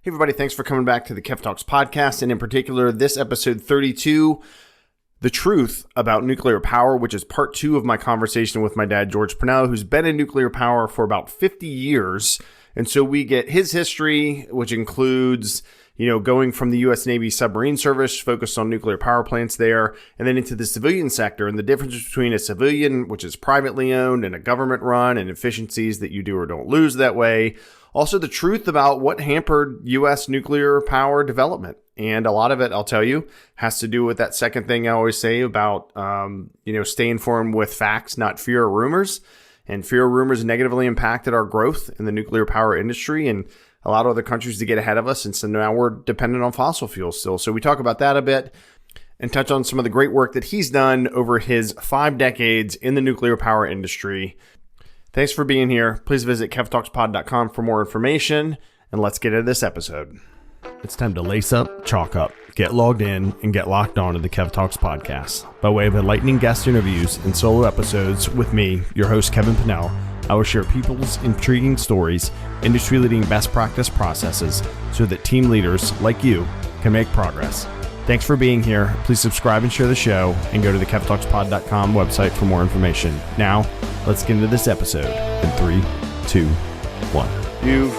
Hey everybody, thanks for coming back to the KEV Talks podcast, and in particular, this episode 32, The Truth About Nuclear Power, which is part 2 of my conversation with my dad, George Pannell, who's been in nuclear power for about 50 years. And so we get his history, which includes, going from the U.S. Navy submarine service, focused on nuclear power plants there, and then into the civilian sector and the difference between a civilian, which is privately owned, and a government run, and efficiencies that you do or don't lose that way. Also, the truth about what hampered U.S. nuclear power development. And a lot of it, I'll tell you, has to do with that second thing I always say about, stay informed with facts, not fear or rumors. And fear or rumors negatively impacted our growth in the nuclear power industry and allowed other countries to get ahead of us. And so now we're dependent on fossil fuels still. So we talk about that a bit and touch on some of the great work that he's done over his 5 decades in the nuclear power industry. Thanks for being here. Please visit KevTalksPod.com for more information, and let's get into this episode. It's time to lace up, chalk up, get logged in, and get locked on to the KEV Talks podcast. By way of enlightening guest interviews and solo episodes with me, your host, Kevin Pannell, I will share people's intriguing stories, industry-leading best practice processes, so that team leaders like you can make progress. Thanks for being here. Please subscribe and share the show, and go to the KevTalksPod.com website for more information. Now, let's get into this episode in 3, 2, 1. You've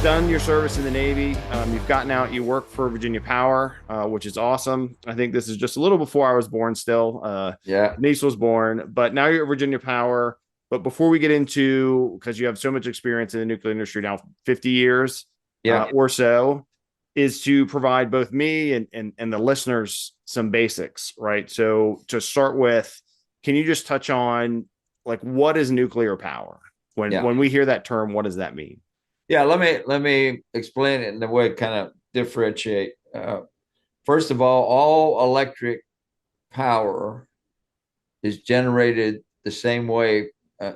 done your service in the Navy. You've gotten out. You work for Virginia Power, which is awesome. I think this is just a little before I was born still. Niece was born, but now you're at Virginia Power. But before we get into, because you have so much experience in the nuclear industry now, 50 years or so, is to provide both me and the listeners some basics, right? So to start with, can you just touch on, like, what is nuclear power? When we hear that term, what does that mean? Yeah, let me explain it in the way kind of differentiate. First of all electric power is generated the same way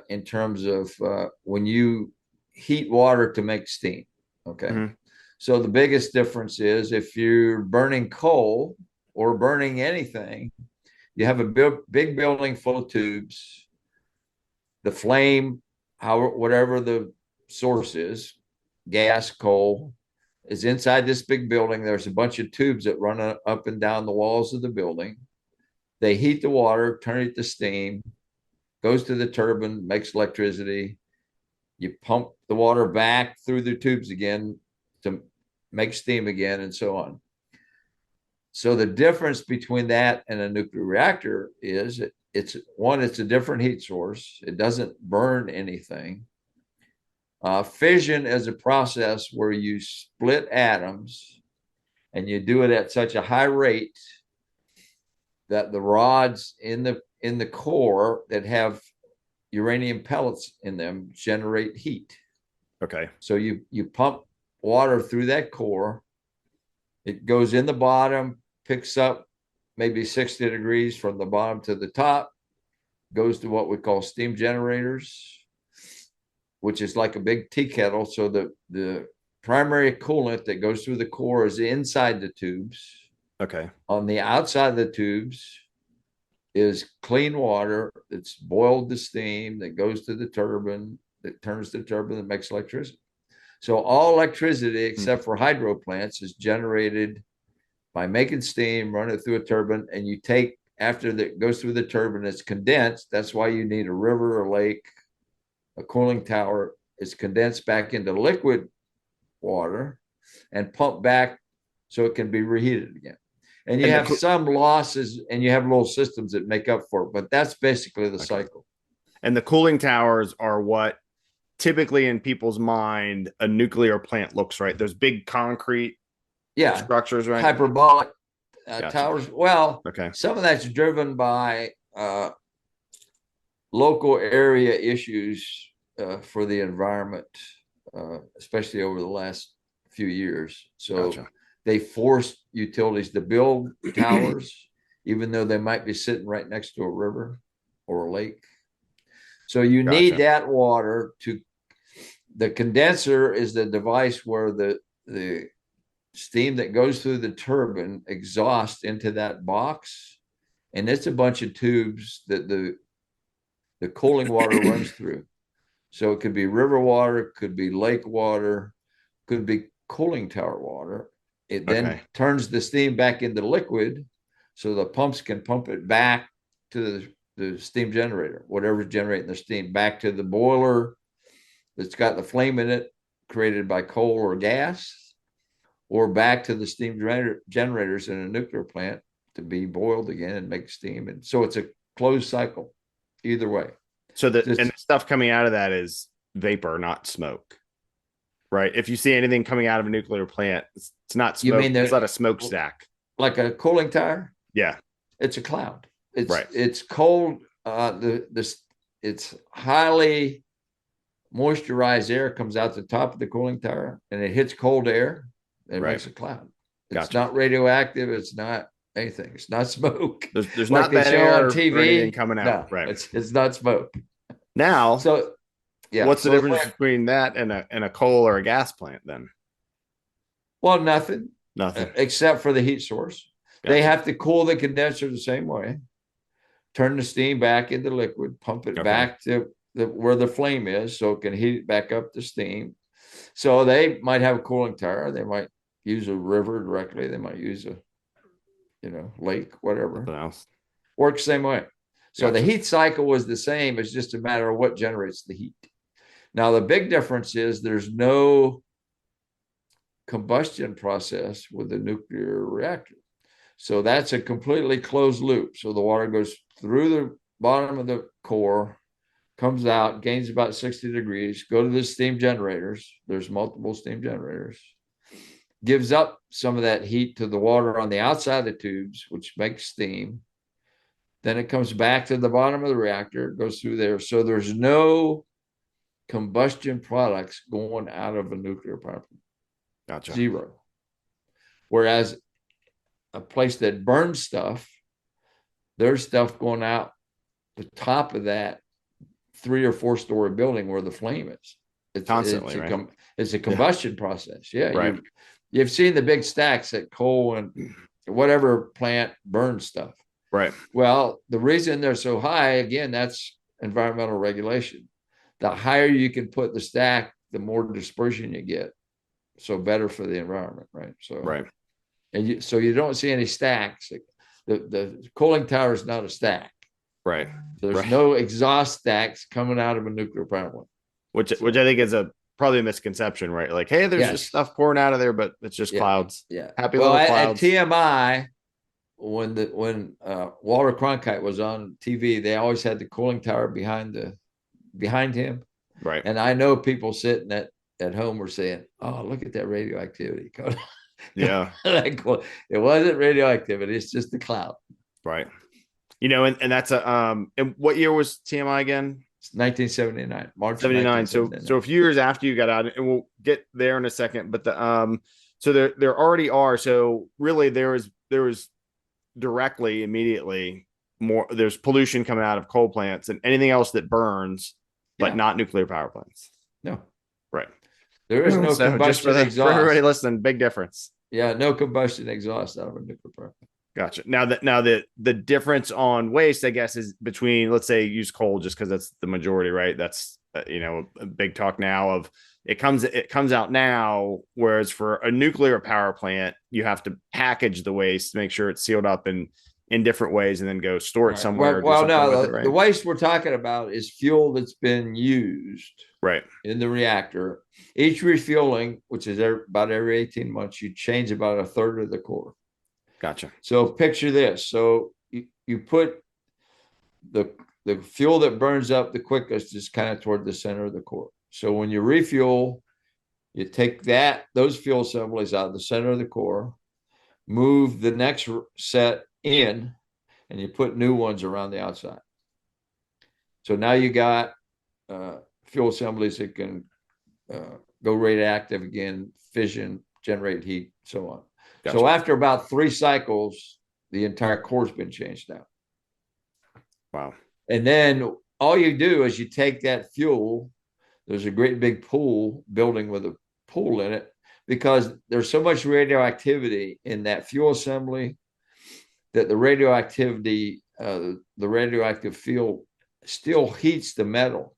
in terms of when you heat water to make steam. Okay. Mm-hmm. So the biggest difference is if you're burning coal or burning anything, you have a big building full of tubes. The flame, whatever the source is, gas, coal, is inside this big building. There's a bunch of tubes that run up and down the walls of the building. They heat the water, turn it to steam, goes to the turbine, makes electricity. You pump the water back through the tubes again to make steam again, and so on. So the difference between that and a nuclear reactor is it's a different heat source. It doesn't burn anything. Fission is a process where you split atoms, and you do it at such a high rate that the rods in the core that have uranium pellets in them generate heat. Okay. So you pump water through that core. It goes in the bottom, picks up maybe 60 degrees from the bottom to the top, goes to what we call steam generators, which is like a big tea kettle. So the primary coolant that goes through the core is inside the tubes. Okay. On the outside of the tubes is clean water that's boiled to steam that goes to the turbine, that turns the turbine, that makes electricity. So all electricity, except for hydro plants, is generated by making steam, run it through a turbine, and you take, after that goes through the turbine, it's condensed. That's why you need a river or lake, a cooling tower. It's condensed back into liquid water and pumped back so it can be reheated again. And you have some losses, and you have little systems that make up for it, but that's basically the cycle. And the cooling towers are what typically in people's mind a nuclear plant looks, right? Those big concrete structures, right? Hyperbolic towers. Well, okay. Some of that's driven by local area issues for the environment, especially over the last few years. So they forced utilities to build towers, even though they might be sitting right next to a river or a lake. So you need that water to, the condenser is the device where the steam that goes through the turbine exhausts into that box. And it's a bunch of tubes that the cooling water runs through. So it could be river water, could be lake water, could be cooling tower water. It then Okay. turns the steam back into liquid, so the pumps can pump it back to the steam generator, whatever's generating the steam, back to the boiler that's got the flame in it created by coal or gas, or back to the steam generators in a nuclear plant to be boiled again and make steam. And so it's a closed cycle either way. So and Just, the stuff coming out of that is vapor, not smoke, right? If you see anything coming out of a nuclear plant, it's not you smoke. mean It's not a smokestack. like a cooling tower? Yeah. It's a cloud. It's Right. it's cold. It's highly moisturized air comes out the top of the cooling tower, and it hits cold air. And it Right. makes a cloud. It's Gotcha. not radioactive. It's not anything. It's not smoke. There's Like not they bad show air on or anything TV. coming No, out. Right. it's not smoke. Now, So yeah. what's the So difference between that and a coal or a gas plant then? well, nothing Nothing. except for the heat source. Gotcha. They have to cool the condenser the same way, turn the steam back into liquid, pump it back to where the flame is, so it can heat it back up to steam. So they might have a cooling tower. They might use a river directly. They might use a lake, whatever. Something else. Works the same way. So Gotcha. the heat cycle was the same. It's just a matter of what generates the heat. Now the big difference is there's no combustion process with a nuclear reactor. So that's a completely closed loop. So the water goes through the bottom of the core, comes out, gains about 60 degrees, go to the steam generators. There's multiple steam generators. Gives up some of that heat to the water on the outside of the tubes, which makes steam. Then it comes back to the bottom of the reactor, goes through there. So there's no combustion products going out of a nuclear power plant. Gotcha. Zero. Whereas a place that burns stuff, there's stuff going out the top of that 3 or 4 story building where the flame is. It's constantly, right? It's a combustion process. Yeah. Right. You've seen the big stacks that coal and whatever plant burns stuff. Right. Well, the reason they're so high, again, that's environmental regulation. The higher you can put the stack, the more dispersion you get. So better for the environment, right? So right. And so you don't see any stacks. The cooling tower is not a stack. Right. There's no exhaust stacks coming out of a nuclear power plant. Which I think is probably a misconception, right? Like, hey, there's just stuff pouring out of there, but it's just clouds. Yeah. Happy little clouds. At TMI, when Walter Cronkite was on TV, they always had the cooling tower behind him. Right. And I know people sitting at home were saying, "Oh, look at that radioactivity." Yeah. It wasn't radioactivity, it's just the cloud. Right. And that's and what year was TMI again? 1979, March 79. So a few years after you got out, and we'll get there in a second. But so there already are. So really, there was directly, immediately more. There's pollution coming out of coal plants and anything else that burns, but not nuclear power plants. No. Right. There is no combustion exhaust. For everybody listening, big difference. Yeah, no combustion exhaust out of a nuclear power plant. Gotcha. Now the difference on waste, I guess, is between, let's say, use coal just because that's the majority, right? That's a big talk now of it comes out now, whereas for a nuclear power plant, you have to package the waste, make sure it's sealed up in different ways, and then go store it somewhere. The waste we're talking about is fuel that's been used in the reactor. Each refueling, which is about every 18 months, you change about a third of the core. Gotcha. So picture this. So you put the fuel that burns up the quickest is kind of toward the center of the core. So when you refuel, you take those fuel assemblies out of the center of the core, move the next set in, and you put new ones around the outside. So now you got fuel assemblies that can go radioactive again, fission, generate heat, so on. Gotcha. So after about 3 cycles, the entire core's been changed out. Wow. And then all you do is you take that fuel. There's a great big pool building with a pool in it because there's so much radioactivity in that fuel assembly that the radioactive fuel still heats the metal.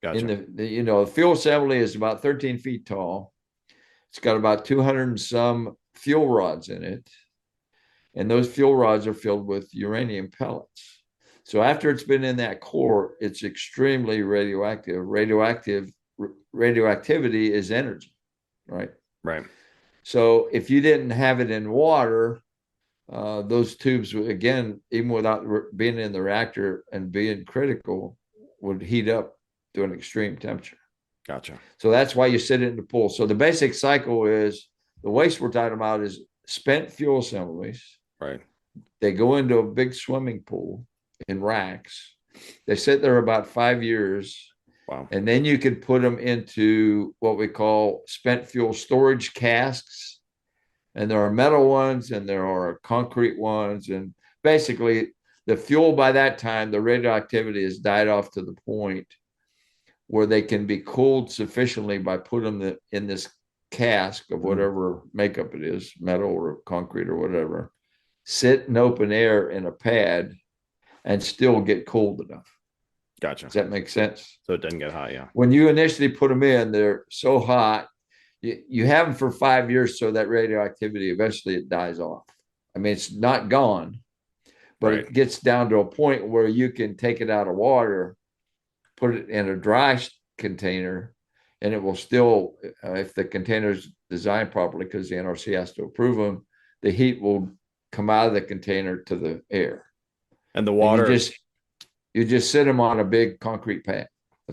Gotcha. The fuel assembly is about 13 feet tall. It's got about 200 and some fuel rods in it. And those fuel rods are filled with uranium pellets. So after it's been in that core, it's extremely radioactive. Radioactivity is energy, right? Right. So if you didn't have it in water, those tubes, again, even without being in the reactor and being critical, would heat up to an extreme temperature. Gotcha. So that's why you sit it in the pool. So the basic cycle is the waste we're talking about is spent fuel assemblies. Right. They go into a big swimming pool in racks. They sit there about 5 years. Wow. And then you could put them into what we call spent fuel storage casks. And there are metal ones and there are concrete ones. And basically, the fuel by that time, the radioactivity has died off to the point where they can be cooled sufficiently by putting them in this cask of whatever makeup it is, metal or concrete or whatever, sit in open air in a pad and still get cold enough. Gotcha. Does that make sense? So it doesn't get hot, yeah. When you initially put them in, they're so hot, you have them for 5 years, so that radioactivity eventually it dies off. I mean, it's not gone, but it gets down to a point where you can take it out of water, put it in a dry container, and it will still, if the container's designed properly, because the NRC has to approve them, the heat will come out of the container to the air. And the water, and you just sit them on a big concrete pad.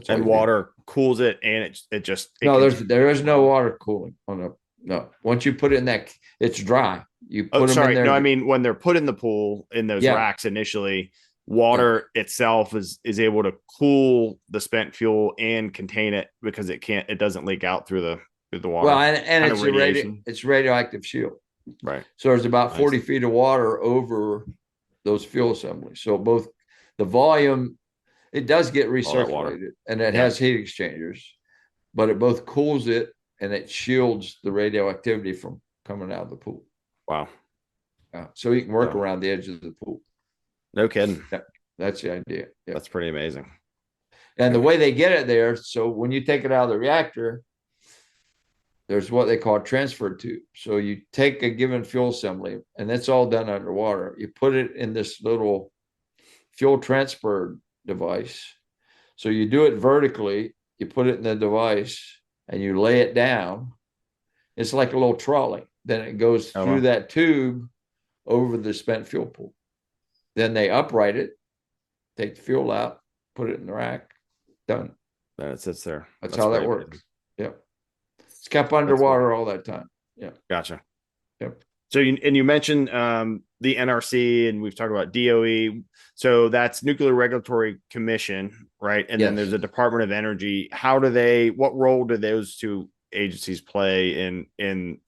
And water cools it, and there is no water cooling on no. Once you put it in that, it's dry. You put them in there. No, I mean when they're put in the pool in those racks initially, water itself is able to cool the spent fuel and contain it because it doesn't leak out through the water. Well, and it's radioactive shield. Right. So there's about 40 feet of water over those fuel assemblies. So both the volume, it does get recirculated and it has heat exchangers, but it both cools it and it shields the radioactivity from coming out of the pool. Wow. So you can work around the edge of the pool. No kidding. That's the idea. Yeah. That's pretty amazing. And the way they get it there, so when you take it out of the reactor, there's what they call a transfer tube. So you take a given fuel assembly, and that's all done underwater. You put it in this little fuel transfer device. So you do it vertically, you put it in the device, and you lay it down. It's like a little trolley. Then it goes through that tube over the spent fuel pool. Then they upright it, take the fuel out, put it in the rack, done. Then it sits there. That's how that works. Yep. It's kept underwater all that time. Yeah. Gotcha. Yep. So you mentioned the NRC, and we've talked about DOE. So that's Nuclear Regulatory Commission, right? And then there's a Department of Energy. What role do those two agencies play in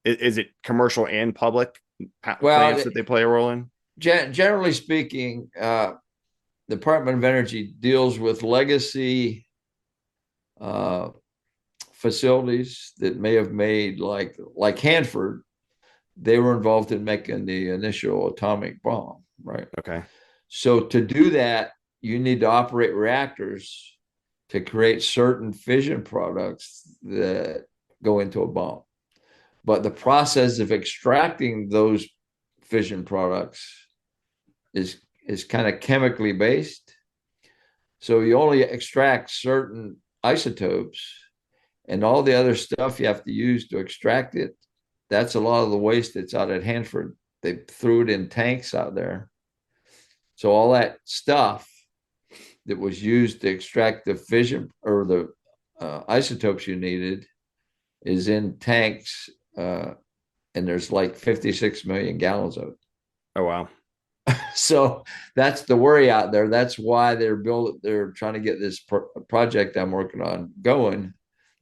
is it commercial and public plants that they play a role in? Generally speaking, the Department of Energy deals with legacy facilities that may have made, like Hanford, they were involved in making the initial atomic bomb, right? Okay. So to do that, you need to operate reactors to create certain fission products that go into a bomb. But the process of extracting those fission products is kind of chemically based. So you only extract certain isotopes, and all the other stuff you have to use to extract it, that's a lot of the waste that's out at Hanford. They threw it in tanks out there. So all that stuff that was used to extract the fission or the isotopes you needed is in tanks, and there's like 56 million gallons of it. Oh, wow. So that's the worry out there. That's why they're trying to get this project I'm working on going.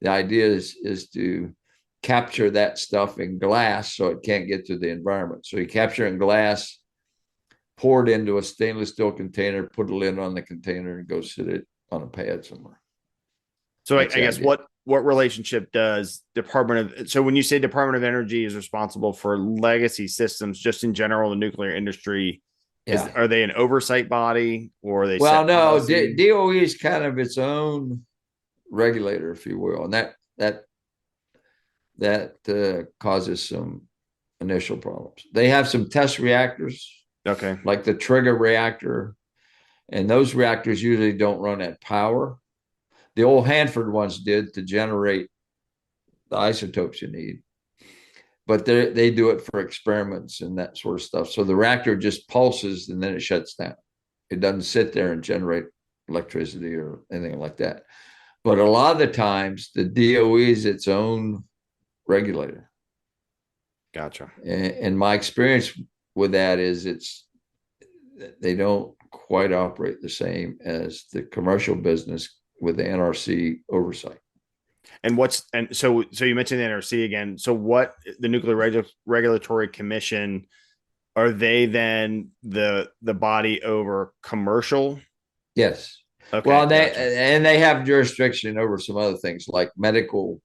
The idea is to capture that stuff in glass so it can't get to the environment. So you capture it in glass, pour it into a stainless steel container, put a lid on the container, and go sit it on a pad somewhere. So I guess what relationship does so when you say Department of Energy is responsible for legacy systems, just in general, the nuclear industry, are they an oversight body, or are they? Well, no, DOE is kind of its own regulator, if you will. And that that causes some initial problems. They have some test reactors, Okay. like the trigger reactor, and those reactors usually don't run at power. The old Hanford ones did to generate the isotopes you need, but they do it for experiments and that sort of stuff. So the reactor just pulses and then it shuts down. It doesn't sit there and generate electricity or anything like that. But a lot of the times, the DOE is its own regulator. Gotcha. And my experience with that is they don't quite operate the same as the commercial business with the NRC oversight. And so you mentioned the NRC again. So what the Regulatory Commission, are they then the body over commercial? Yes. Okay, Well, gotcha. they have jurisdiction over some other things like medical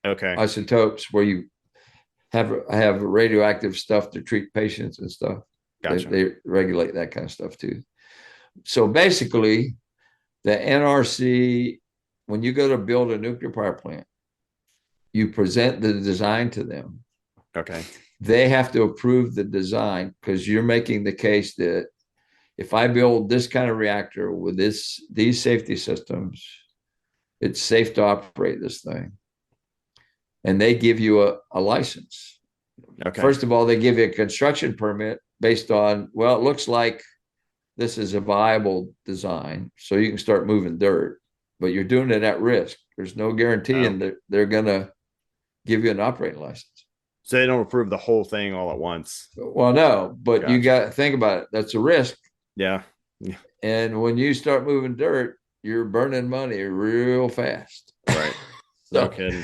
Okay, isotopes, where you have radioactive stuff to treat patients and stuff. gotcha. They regulate that kind of stuff too. So basically, the NRC, when you go to build a nuclear power plant, you present the design to them. Okay, They have to approve the design because you're making the case that if I build this kind of reactor with these safety systems, it's safe to operate this thing. And they give you a license. okay, First of all, they give you a construction permit based on, well, it looks like this is a viable design. So you can start moving dirt, but you're doing it at risk. There's no guaranteeing that they're going to give you an operating license. so they don't approve the whole thing all at once. Well, no, but you Gotcha. got to think about it. That's a risk. Yeah. And when you start moving dirt, you're burning money real fast. Right. So, No kidding.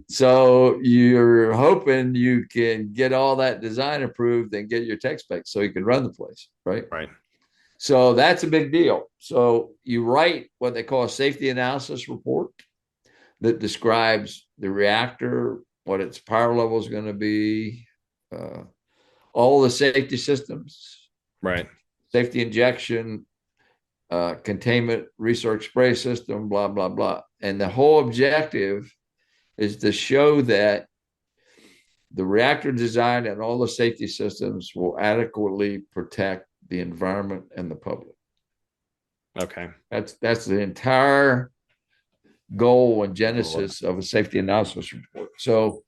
so you're hoping you can get all that design approved and get your tech specs so you can run the place, right? Right. So that's a big deal. So you write what they call a safety analysis report that describes the reactor, what its power level is going to be, uh, all the safety systems, Right. safety injection, containment research spray system, blah, blah, blah. And the whole objective is to show that the reactor design and all the safety systems will adequately protect the environment and the public. Okay. That's the entire goal and genesis of a safety analysis report. So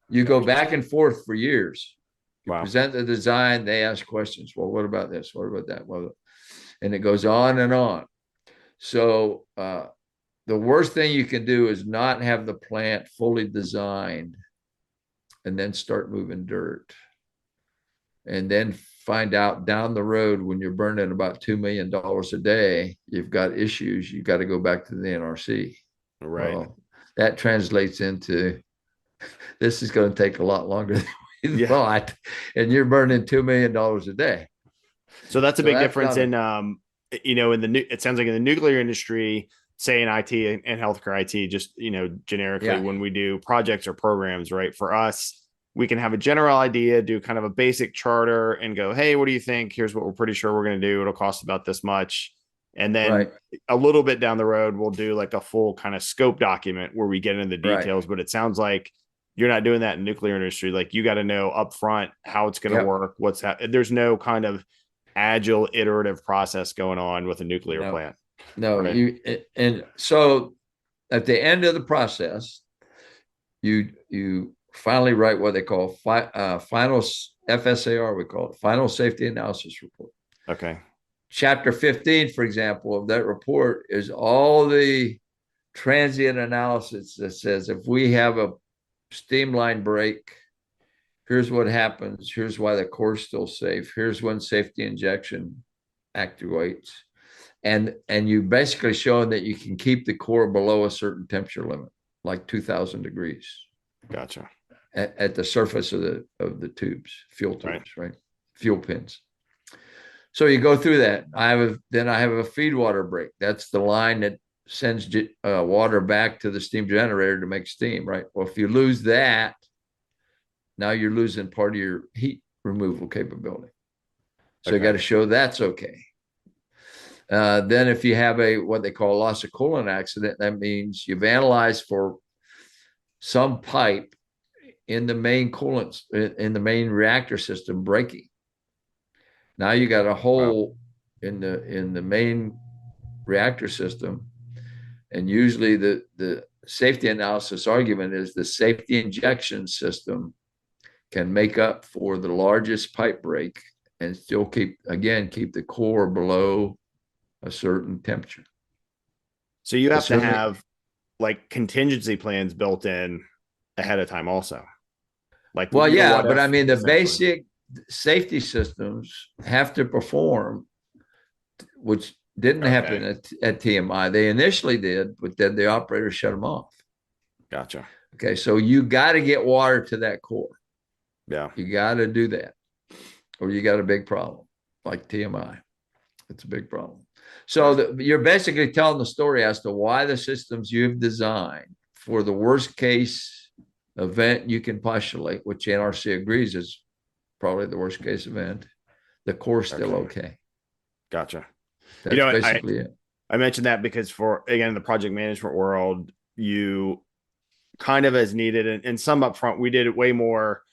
you go back and forth for years. You present the design, they ask questions. Well, what about this? What about that? Well, and it goes on and on. So the worst thing you can do is not have the plant fully designed and then start moving dirt. And then find out down the road when you're burning about $2 million a day, you've got issues. You've got to go back to the NRC. Right. Well, that translates into this is going to take a lot longer than we thought. And you're burning $2 million a day. So that's a big difference in, it sounds like in the nuclear industry, say in IT and healthcare IT, just, generically, when we do projects or programs, right? For us, we can have a general idea, do kind of a basic charter and go, hey, what do you think? Here's what we're pretty sure we're going to do. It'll cost about this much. And then a little bit down the road, we'll do like a full kind of scope document where we get into the details. But it sounds like you're not doing that in nuclear industry. Like you got to know upfront how it's going to work. There's no kind of agile iterative process going on with a nuclear plant. No, right? And so at the end of the process, you finally write what they call final FSAR, we call it final safety analysis report. Okay. Chapter 15, for example, of that report is all the transient analysis that says if we have a steam line break, here's what happens. Here's why the core is still safe. Here's when safety injection activates. And you basically showing that you can keep the core below a certain temperature limit, like 2000 degrees. Gotcha. At the surface of the tubes, fuel tubes, right? Fuel pins. So you go through that. I have a feed water break. That's the line that sends water back to the steam generator to make steam, right? Well, if you lose that, now you're losing part of your heat removal capability. So you got to show that's okay. Then if you have what they call a loss of coolant accident, that means you've analyzed for some pipe in the main coolant, in the main reactor system breaking. Now you got a hole in the main reactor system, and usually the safety analysis argument is the safety injection system can make up for the largest pipe break and still keep the core below a certain temperature. So you have to have like contingency plans built in ahead of time also. Like, well, yeah, but I mean, the basic safety systems have to perform, which didn't happen at TMI. They initially did, but then the operator shut them off. Gotcha. Okay, so you got to get water to that core. Yeah. You got to do that, or you got a big problem like TMI. It's a big problem. So you're basically telling the story as to why the systems you've designed for the worst case event you can postulate, which NRC agrees is probably the worst case event, the core's still okay. Gotcha. That's basically it. I mentioned that because in the project management world, you kind of as needed and some upfront, we did it way more.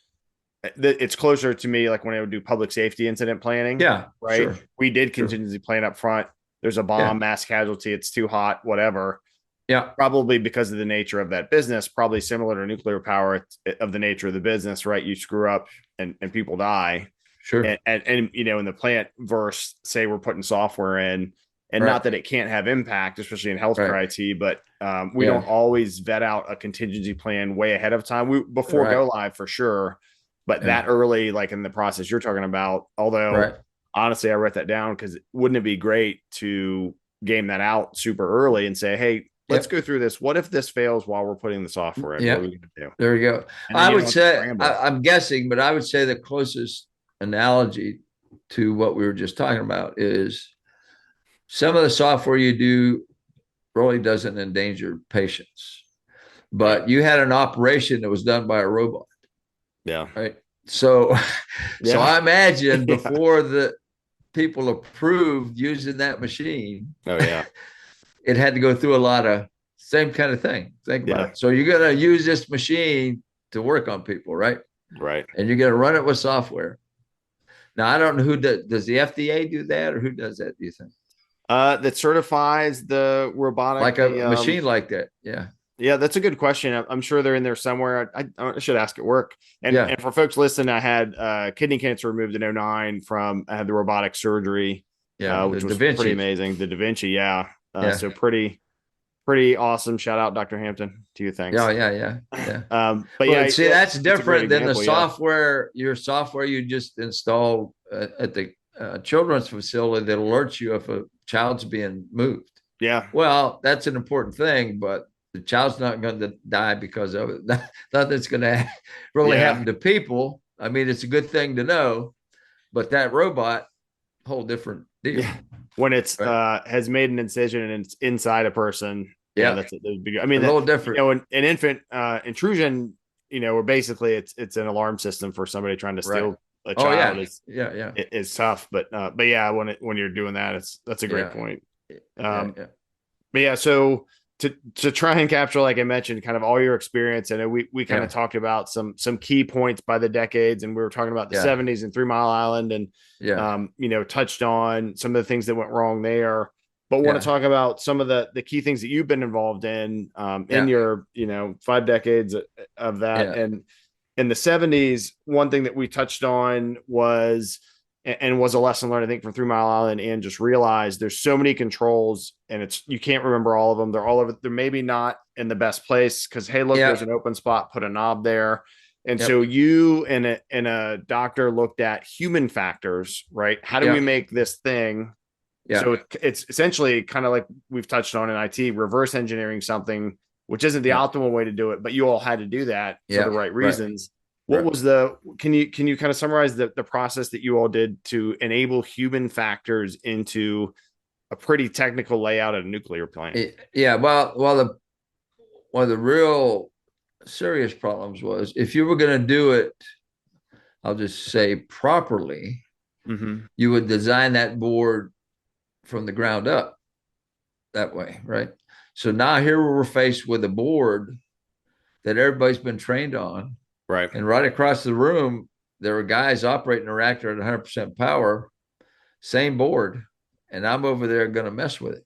It's closer to me like when I would do public safety incident planning. Yeah. Right. Sure. We did contingency plan up front. There's a bomb, mass casualty. It's too hot, whatever. Yeah. Probably because of the nature of that business, probably similar to nuclear power of the nature of the business, right? You screw up and people die. Sure. And in the plant verse, say we're putting software in, and not that it can't have impact, especially in healthcare IT, but we don't always vet out a contingency plan way ahead of time. Before go live for sure. But that early, like in the process you're talking about, although honestly, I wrote that down because wouldn't it be great to game that out super early and say, hey, let's go through this. What if this fails while we're putting the software in? What are we going to do? There you go. I would say, I'm guessing, but I would say the closest analogy to what we were just talking about is some of the software you do really doesn't endanger patients, but you had an operation that was done by a robot. Yeah. Right. So I imagine before the people approved using that machine. It had to go through a lot of same kind of thing. Think about it. So you're going to use this machine to work on people, right? Right. And you're going to run it with software. Now, I don't know who does the FDA do that or who does that, do you think? That certifies the robotic. Like a machine like that. Yeah. Yeah, that's a good question. I'm sure they're in there somewhere. I should ask at work. And for folks listening, I had kidney cancer removed in 2009 I had the robotic surgery, which was pretty amazing. The Da Vinci, so pretty awesome. Shout out, Dr. Hampton, to you. Thanks. Yeah. But see, that's different than the software. Your software you just install at the children's facility that alerts you if a child's being moved. Yeah. Well, that's an important thing, but the child's not going to die because of it. Nothing's going to really happen to people. I mean, it's a good thing to know, but that robot, whole different deal. Yeah. When it's has made an incision and it's inside a person. That's I mean, a little different. An infant intrusion, where basically it's an alarm system for somebody trying to steal a child. It's tough, but yeah, when you're doing that, that's a great point. But yeah, so to try and capture, like I mentioned, kind of all your experience, and we kind of talked about some key points by the decades, and we were talking about the 70s and 3 Mile Island, and touched on some of the things that went wrong there. But want to talk about some of the key things that you've been involved in your 5 decades of that. And in the 70s, one thing that we touched on was a lesson learned, I think, from 3 Mile Island, and just realized there's so many controls and you can't remember all of them. They're all over. They're maybe not in the best place because, hey, look, there's an open spot, put a knob there. And so you and a doctor looked at human factors, right? How do we make this thing? So it's essentially kind of like we've touched on in IT, reverse engineering something, which isn't the optimal way to do it, but you all had to do that for the right reasons. What was can you kind of summarize the process that you all did to enable human factors into a pretty technical layout at a nuclear plant? Well, one of the real serious problems was if you were going to do it, I'll just say properly, you would design that board from the ground up that way, right? So now here we're faced with a board that everybody's been trained on, Right. And right across the room, there were guys operating a reactor at 100% power, same board, and I'm over there going to mess with it.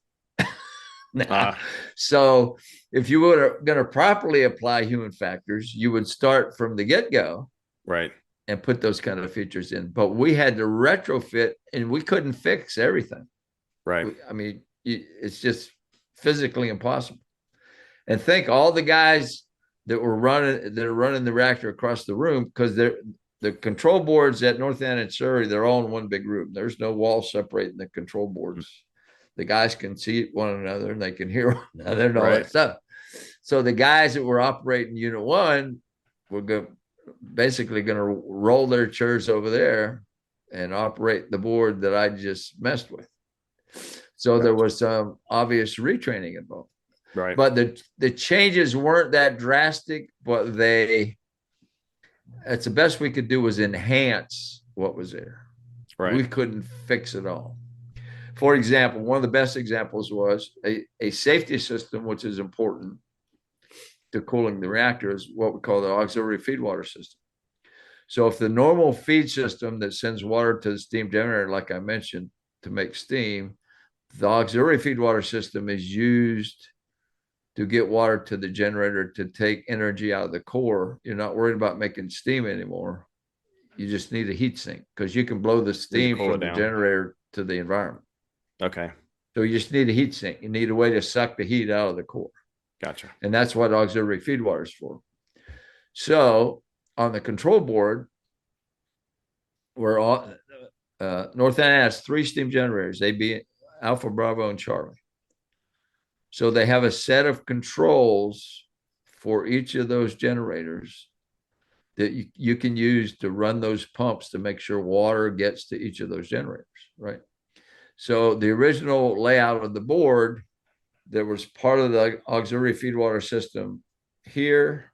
Now, so if you were going to properly apply human factors, you would start from the get-go, right, and put those kind of features in. But we had to retrofit, and we couldn't fix everything. right. I mean, it's just physically impossible. And think all the guys that are running the reactor across the room, because the control boards at North End and Surrey, they're all in one big room. There's no wall separating the control boards. The guys can see one another and they can hear one another and all that stuff. So the guys that were operating Unit 1 were basically going to roll their chairs over there and operate the board that I just messed with. So there was some obvious retraining involved. Right. But the changes weren't that drastic, but that's the best we could do was enhance what was there. Right. We couldn't fix it all. For example, one of the best examples was a safety system, which is important to cooling the reactor, is what we call the auxiliary feed water system. So if the normal feed system that sends water to the steam generator, like I mentioned, to make steam, the auxiliary feed water system is used to get water to the generator to take energy out of the core. You're not worried about making steam anymore. You just need a heat sink because you can blow the steam from the generator to the environment. Okay. So you just need a heat sink. You need a way to suck the heat out of the core. Gotcha. And that's what auxiliary feed water is for. So on the control board, we're all North End has 3 steam generators, AB, Alpha, Bravo, and Charlie. So they have a set of controls for each of those generators that you can use to run those pumps to make sure water gets to each of those generators, right? So the original layout of the board, there was part of the auxiliary feed water system here,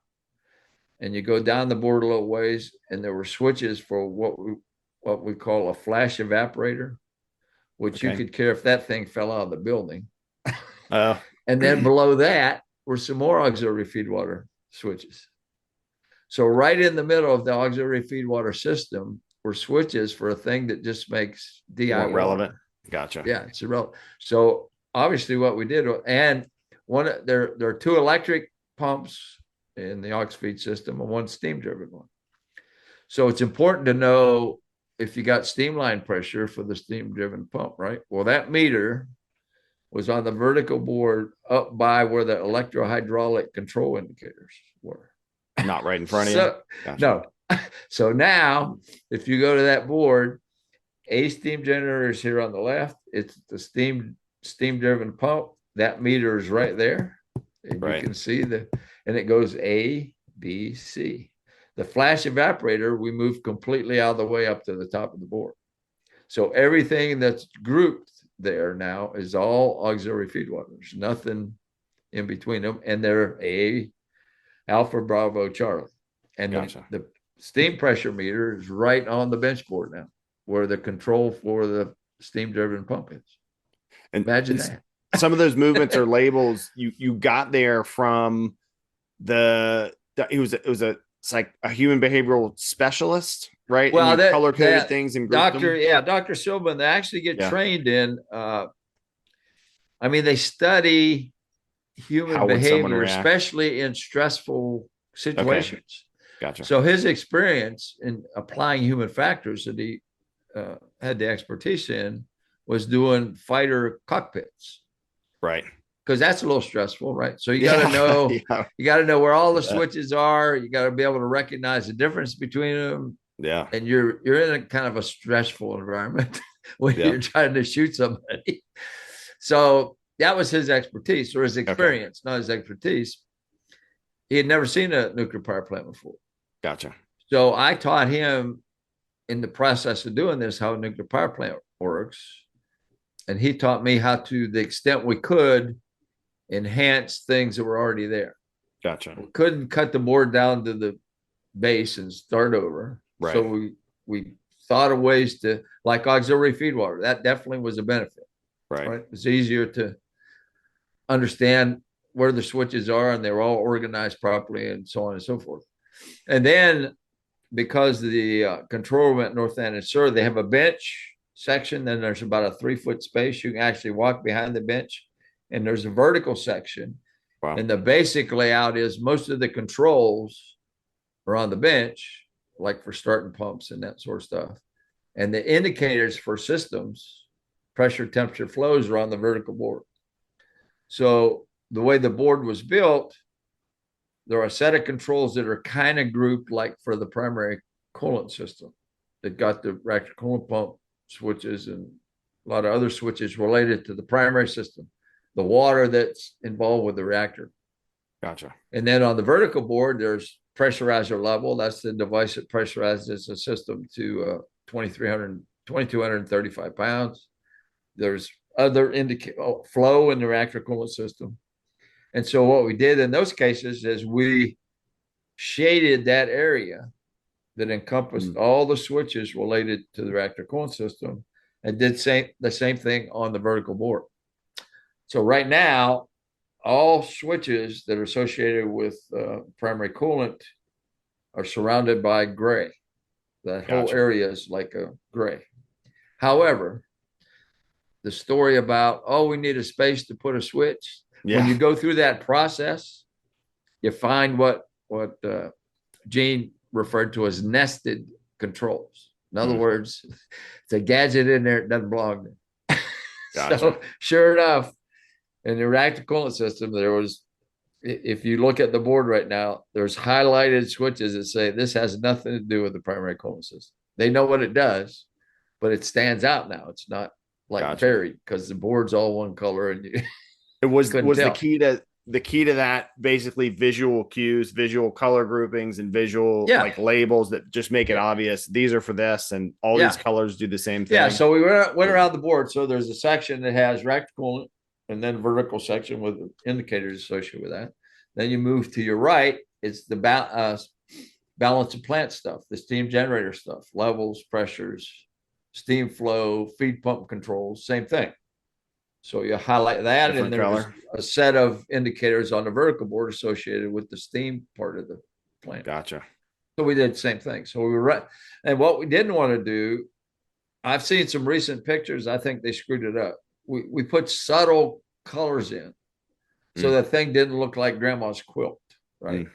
and you go down the board a little ways, and there were switches for what we call a flash evaporator, which you could care if that thing fell out of the building. And then below that were some more auxiliary feed water switches. So right in the middle of the auxiliary feed water system were switches for a thing that just makes DI more relevant. Gotcha. Yeah, it's irrelevant. So obviously what we did, and there are 2 electric pumps in the aux feed system and 1 steam driven one. So it's important to know if you got steam line pressure for the steam driven pump, right? Well, that meter was on the vertical board up by where the electrohydraulic control indicators were. Not right in front of you? Gotcha. No. So now, if you go to that board, a steam generator is here on the left. It's the steam-driven pump. That meter is right there. And you can see and it goes A, B, C. The flash evaporator, we moved completely out of the way up to the top of the board. So everything that's grouped there now is all auxiliary feed water. There's nothing in between them. And they're A, Alpha, Bravo, Charlie. And the steam pressure meter is right on the bench board now, where the control for the steam driven pump is. And imagine that. Some of those movements or labels you got there from it was like a human behavioral specialist, right? Well, and color coded things and Dr. Silban, they actually get trained in I mean, they study human behavior, especially in stressful situations. Gotcha. So his experience in applying human factors that he had the expertise in was doing fighter cockpits. Right. Because that's a little stressful, right? So you got to know, you got to know where all the switches are. You got to be able to recognize the difference between them. Yeah. And you're in a kind of a stressful environment when you're trying to shoot somebody. So that was his expertise or his experience, not his expertise. He had never seen a nuclear power plant before. Gotcha. So I taught him in the process of doing this how a nuclear power plant works. And he taught me how to the extent we could enhance things that were already there. Gotcha. We couldn't cut the board down to the base and start over. Right. So we thought of ways to, like auxiliary feed water. That definitely was a benefit. Right. It was easier to understand where the switches are and they were all organized properly and so on and so forth. And then because the control room at North End and Sur, they have a bench section. Then there's about a 3-foot space. You can actually walk behind the bench. And there's a vertical section. Wow. And the basic layout is most of the controls are on the bench, like for starting pumps and that sort of stuff. And the indicators for systems, pressure, temperature, flows, are on the vertical board. So the way the board was built, there are a set of controls that are kind of grouped like for the primary coolant system. That got the reactor coolant pump switches and a lot of other switches related to the primary system, the water that's involved with the reactor. Gotcha. And then on the vertical board, there's pressurizer level. That's the device that pressurizes the system to 2,235 pounds. There's other flow in the reactor coolant system. And so what we did in those cases is we shaded that area that encompassed all the switches related to the reactor coolant system and did the same thing on the vertical board. So right now, all switches that are associated with primary coolant are surrounded by gray. That whole area is like a gray. However, the story about, we need a space to put a switch. Yeah. When you go through that process, you find what Gene referred to as nested controls. In other words, it's a gadget in there, it doesn't belong there. Gotcha. So sure enough, in the reactor coolant system, there was, if you look at the board right now, there's highlighted switches that say this has nothing to do with the primary coolant system. They know what it does, but it stands out now. It's not like varied because the board's all one color and you it was the key to that basically visual cues, visual color groupings, and visual like labels that just make it obvious. These are for this, and all these colors do the same thing. Yeah. So we went around the board. So there's a section that has reactor coolant, and then a vertical section with indicators associated with that. Then you move to your right, it's the balance of plant stuff, the steam generator stuff, levels, pressures, steam flow, feed pump controls, same thing. So you highlight that, and there's a set of indicators on the vertical board associated with the steam part of the plant. Gotcha. So we did the same thing. So we were, and what we didn't want to do, I've seen some recent pictures. I think they screwed it up. We put subtle colors in, so that thing didn't look like grandma's quilt, right?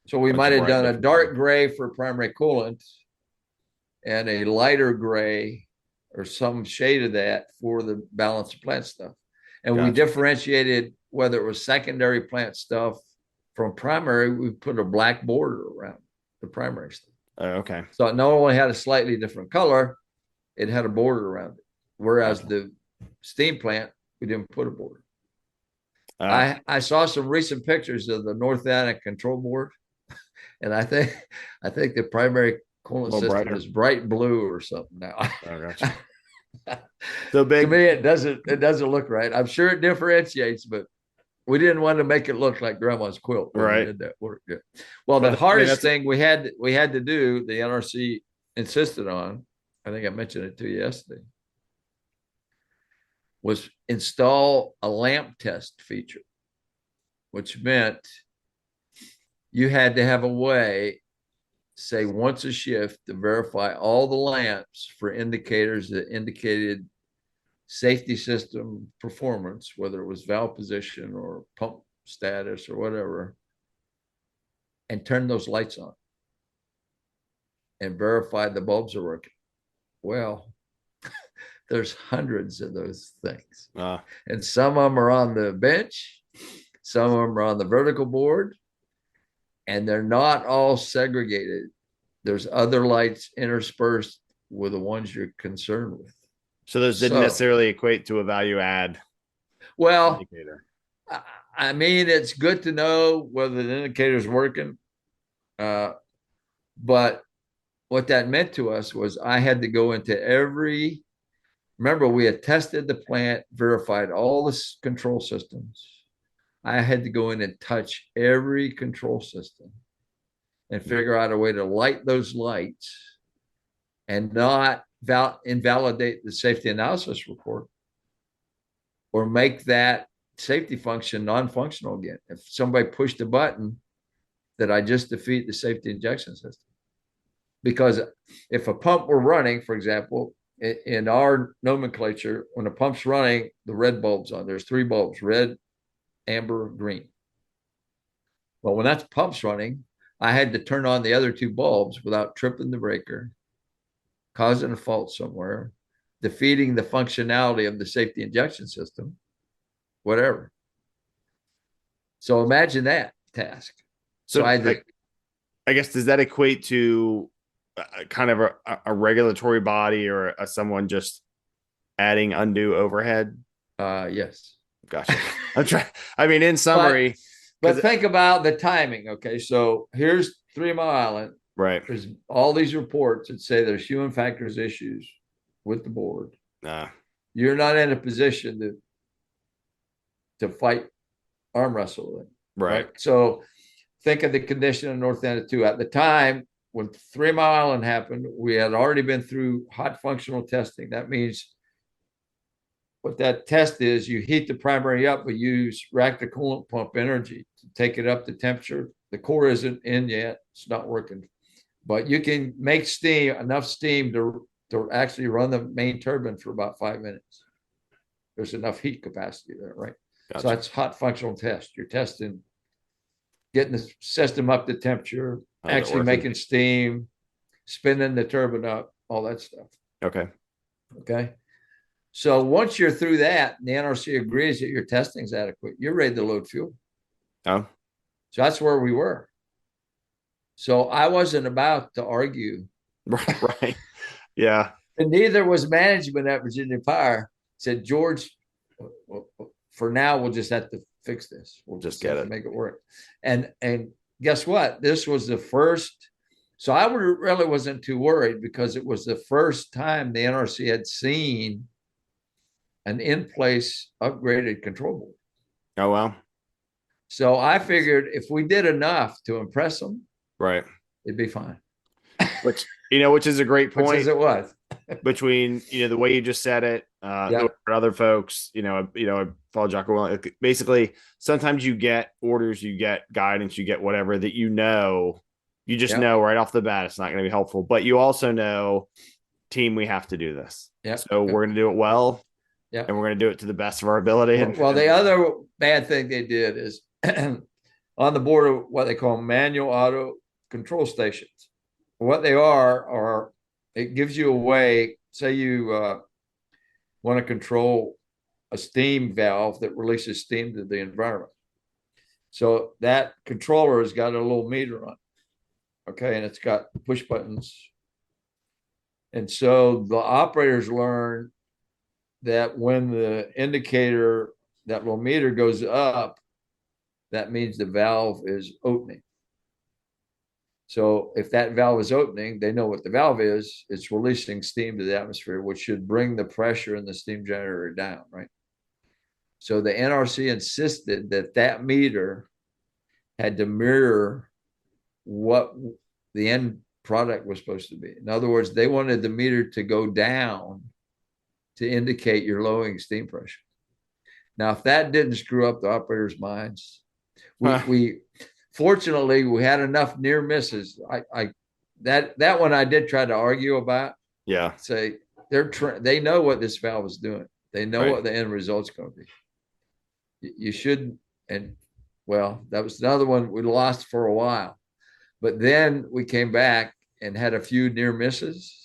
So we might have done a dark gray for primary coolant and a lighter gray or some shade of that for the balance of plant stuff. And we differentiated whether it was secondary plant stuff from primary. We put a black border around the primary stuff. Okay. So it not only had a slightly different color, it had a border around it. Whereas the steam plant, we didn't put a border. I saw some recent pictures of the North Atlantic control board, and I think the primary coolant system is bright blue or something now. Gotcha. So big. To me, it doesn't look right. I'm sure it differentiates, but we didn't want to make it look like grandma's quilt. Right. Did that work good. Well, the hardest thing we had to do, the NRC insisted on, I think I mentioned it to you yesterday, was install a lamp test feature, which meant you had to have a way, say once a shift, to verify all the lamps for indicators that indicated safety system performance, whether it was valve position or pump status or whatever, and turn those lights on and verify the bulbs are working. Well, there's hundreds of those things. And some of them are on the bench, some of them are on the vertical board, and they're not all segregated. There's other lights interspersed with the ones you're concerned with. So those didn't necessarily equate to a value add. Well, indicator. I mean, it's good to know whether the indicator is working. But what that meant to us was I had to go into every, remember, we had tested the plant, verified all the control systems. I had to go in and touch every control system and figure out a way to light those lights and not invalidate the safety analysis report or make that safety function non-functional again. If somebody pushed a button that I just defeat the safety injection system. Because if a pump were running, for example, in our nomenclature, when a pump's running, the red bulb's on. There's 3 bulbs: red, amber, green. Well, when that pump's running, I had to turn on the other 2 bulbs without tripping the breaker, causing a fault somewhere, defeating the functionality of the safety injection system, whatever. So imagine that task. So I guess, does that equate to kind of a regulatory body or someone just adding undue overhead? Yes. Gotcha. I'm trying. I mean, in summary, but think about the timing. Okay, so here's 3 Mile Island. Right. There's all these reports that say there's human factors issues with the board. You're not in a position to fight arm wrestle with it. Right. So think of the condition in North End of 2. At the time when 3 Mile Island happened, we had already been through hot functional testing. That means what that test is, you heat the primary up, but use reactor coolant pump energy to take it up to temperature. The core isn't in yet. It's not working. But you can make enough steam to actually run the main turbine for about 5 minutes. There's enough heat capacity there, right? Gotcha. So that's hot functional test. You're testing, getting the system up to temperature, actually making steam, spinning the turbine up, all that stuff. Okay. So once you're through that, and the NRC agrees that your testing is adequate, you're ready to load fuel. Oh. So that's where we were. So I wasn't about to argue. Right. Yeah. And neither was management at Virginia Power. Said, George, for now, we'll just have to fix this. We'll just have to make it work. And guess what? This was the first. So I really wasn't too worried because it was the first time the NRC had seen an in-place upgraded control board. Oh, wow. So I figured if we did enough to impress them, right, it'd be fine. Which is a great point. Which it was. Between, the way you just said it, other folks, I follow Jocko. Basically, sometimes you get orders, you get guidance, you get whatever that you just know right off the bat it's not going to be helpful. But you also know, team, we have to do this. So we're going to do it well. And we're going to do it to the best of our ability. Well, the other bad thing they did is on the board of what they call manual auto control stations. What they are it gives you a way, say you want to control a steam valve that releases steam to the environment. So that controller has got a little meter on it. Okay. And it's got push buttons. And so the operators learn that when the indicator, that little meter goes up, that means the valve is opening. So if that valve is opening, they know what the valve is. It's releasing steam to the atmosphere, which should bring the pressure in the steam generator down, right? So the NRC insisted that meter had to mirror what the end product was supposed to be. In other words, they wanted the meter to go down to indicate you're lowering steam pressure. Now, if that didn't screw up the operators' minds, we fortunately we had enough near misses. That one I did try to argue about. Yeah, say they know what this valve is doing. They know what the end result's going to be. You shouldn't. And well, that was another one we lost for a while, but then we came back and had a few near misses.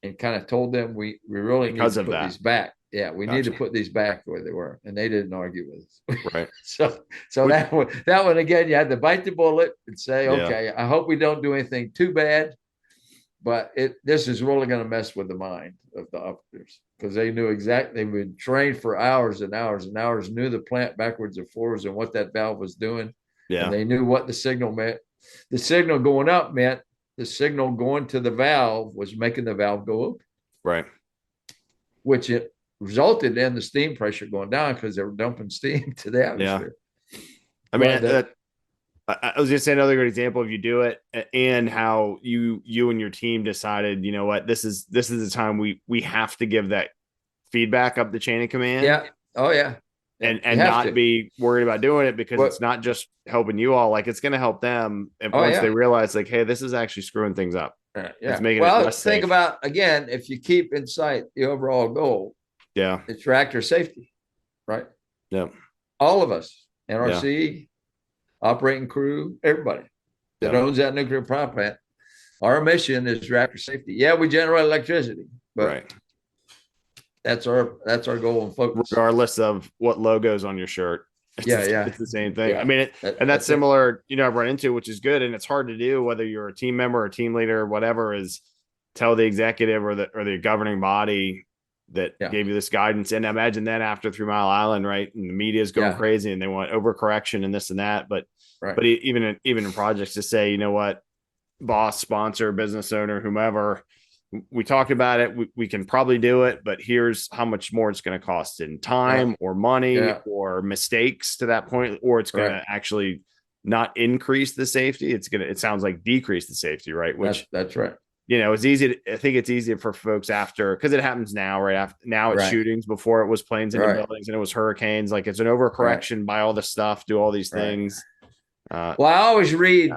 And kind of told them we really need to put these back. Yeah, we need to put these back the way they were, and they didn't argue with us. Right. so that one again, you had to bite the bullet and say, okay, I hope we don't do anything too bad, but this is really going to mess with the mind of the operators because they knew exactly. They've been trained for hours and hours and hours, knew the plant backwards and forwards and what that valve was doing. Yeah, and they knew what the signal meant. The signal going up meant the signal going to the valve was making the valve go open. Right. Which it resulted in the steam pressure going down because they were dumping steam to the atmosphere. Yeah. I mean, I was just saying another good example of you do it and how you and your team decided, you know what, this is the time we have to give that feedback up the chain of command. Yeah. Oh yeah. and not be worried about doing it because it's not just helping you all. Like, it's going to help them once they realize, like, hey, this is actually screwing things up. It's making it less think safe. about, again, if you keep in sight the overall goal, it's reactor safety, right? Yeah. All of us, NRC, operating crew, everybody that owns that nuclear power plant, our mission is reactor safety. Yeah, we generate electricity, but that's our goal and focus. Regardless of what logo's on your shirt. It's the same thing. I mean, and that's similar, I've run into, which is good. And it's hard to do, whether you're a team member or team leader or whatever, is tell the executive or the governing body that gave you this guidance. And imagine then after 3 Mile Island, right? And the media is going crazy and they want overcorrection and this and that. But even in projects, to say, you know what, boss, sponsor, business owner, whomever, we talked about it. We can probably do it, but here's how much more it's going to cost in time or money or mistakes to that point, or it's going to actually not increase the safety. It sounds like decrease the safety, right? Which that's right. It's easy. I think it's easier for folks after, because it happens now, right? Now it's shootings. Before it was planes into buildings, and it was hurricanes. Like, it's an overcorrection by all this stuff, do all these things. Well, I always read,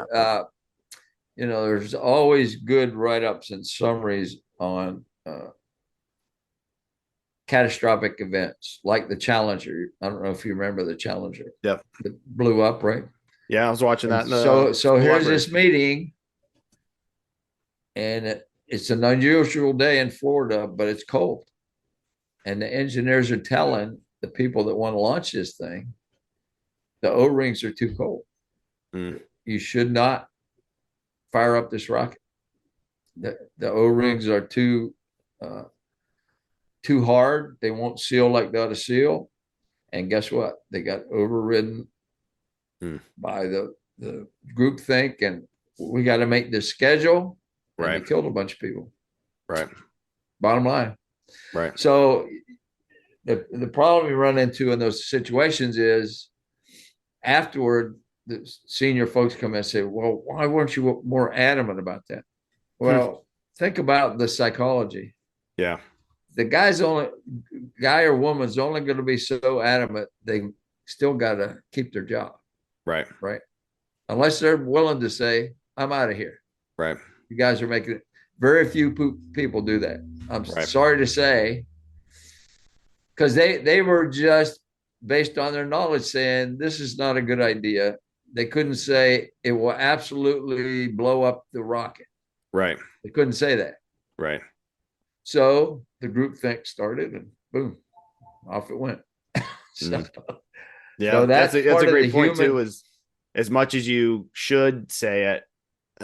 there's always good write-ups and summaries on catastrophic events like the Challenger. I don't know if you remember the Challenger. Yep. That blew up, right? Yeah, I was watching that. So here's this meeting, and it's an unusual day in Florida, but it's cold. And the engineers are telling the people that want to launch this thing, the O-rings are too cold. You should not fire up this rocket. The O-rings are too hard. They won't seal like they ought to seal. And guess what? They got overridden by the groupthink, and we got to make this schedule. And they killed a bunch of people. Right. Bottom line. Right. So the problem you run into in those situations is afterward, the senior folks come in and say, well, why weren't you more adamant about that? Well, think about the psychology. Yeah. The guy or woman's only going to be so adamant, they still got to keep their job. Right. Right. Unless they're willing to say, I'm out of here. Right. You guys are making it. Very few people do that. I'm sorry to say, because they were just based on their knowledge saying this is not a good idea. They couldn't say it will absolutely blow up the rocket. Right. They couldn't say that. Right. So the groupthink started, and boom, off it went. That's a great point too. Is as much as you should say it,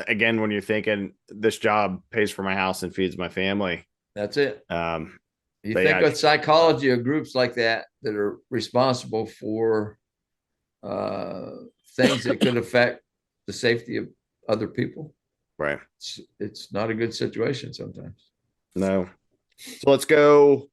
again, when you're thinking this job pays for my house and feeds my family. That's it. You think with psychology of groups like that are responsible for things that could affect the safety of other people. Right. It's not a good situation sometimes. No. So let's go.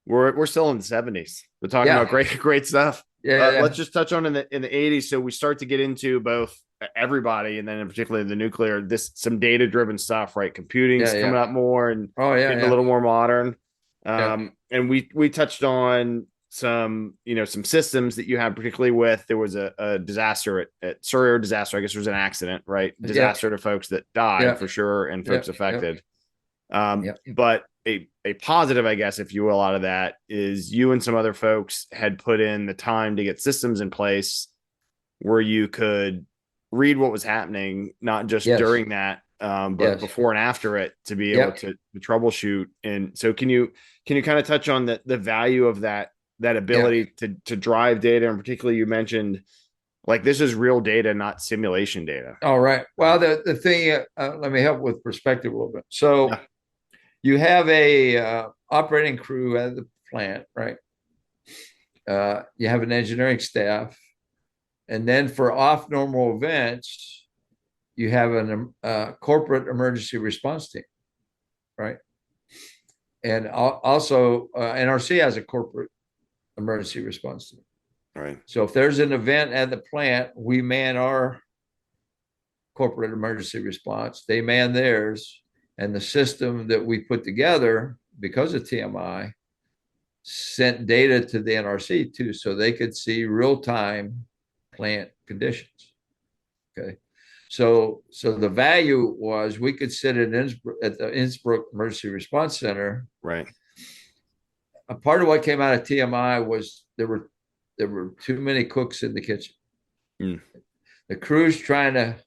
We're still in the 70s. We're talking about great stuff. Let's just touch on in the 80s. So we start to get into both everybody, and then in particular the nuclear, some data driven stuff, right? Computing's coming up more and getting a little more modern. And we touched on some systems that you had, particularly with, there was a disaster at Surrey, disaster. I guess there was an accident, right? Disaster to folks that died for sure, and folks affected. But a positive, I guess, if you will, out of that is you and some other folks had put in the time to get systems in place where you could read what was happening, not just during that, but before and after it, to be able to troubleshoot. And so can you kind of touch on the value of that ability to drive data? And particularly, you mentioned, like, this is real data, not simulation data. All right. Well, the thing, let me help with perspective a little bit. So you have a operating crew at the plant, right? You have an engineering staff. And then for off normal events, you have a corporate emergency response team, right? And also NRC has a corporate emergency response team. Right. So if there's an event at the plant, we man our corporate emergency response, they man theirs, and the system that we put together because of TMI sent data to the NRC too, so they could see real-time plant conditions. Okay. So the value was we could sit at the Innsbruck Emergency Response Center. Right. A part of what came out of TMI was there were too many cooks in the kitchen. Mm. The crew's trying to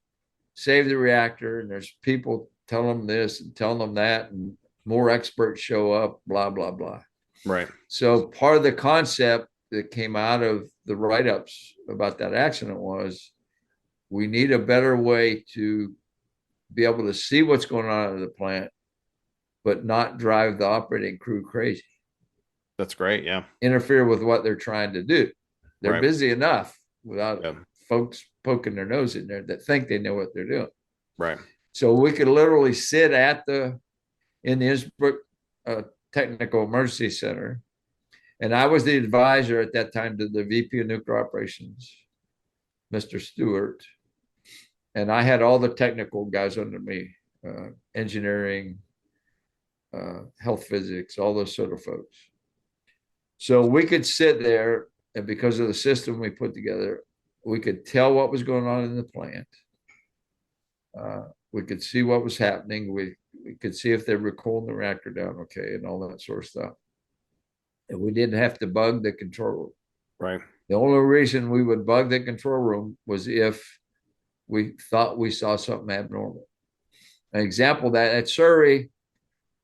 save the reactor, and there's people telling them this and telling them that, and more experts show up, blah, blah, blah. Right. So part of the concept that came out of the write-ups about that accident was we need a better way to be able to see what's going on in the plant, but not drive the operating crew crazy. That's great. Yeah. Interfere with what they're trying to do. They're Right. busy enough without folks poking their nose in there that think they know what they're doing. Right. So we could literally sit in the Innsbruck Technical Emergency Center. And I was the advisor at that time to the VP of Nuclear Operations, Mr. Stewart. And I had all the technical guys under me, engineering, health physics, all those sort of folks. So we could sit there, and because of the system we put together, we could tell what was going on in the plant. We could see what was happening. We could see if they were cooling the reactor down okay and all that sort of stuff. And we didn't have to bug the control room. Right. The only reason we would bug the control room was if we thought we saw something abnormal. An example of that at Surrey,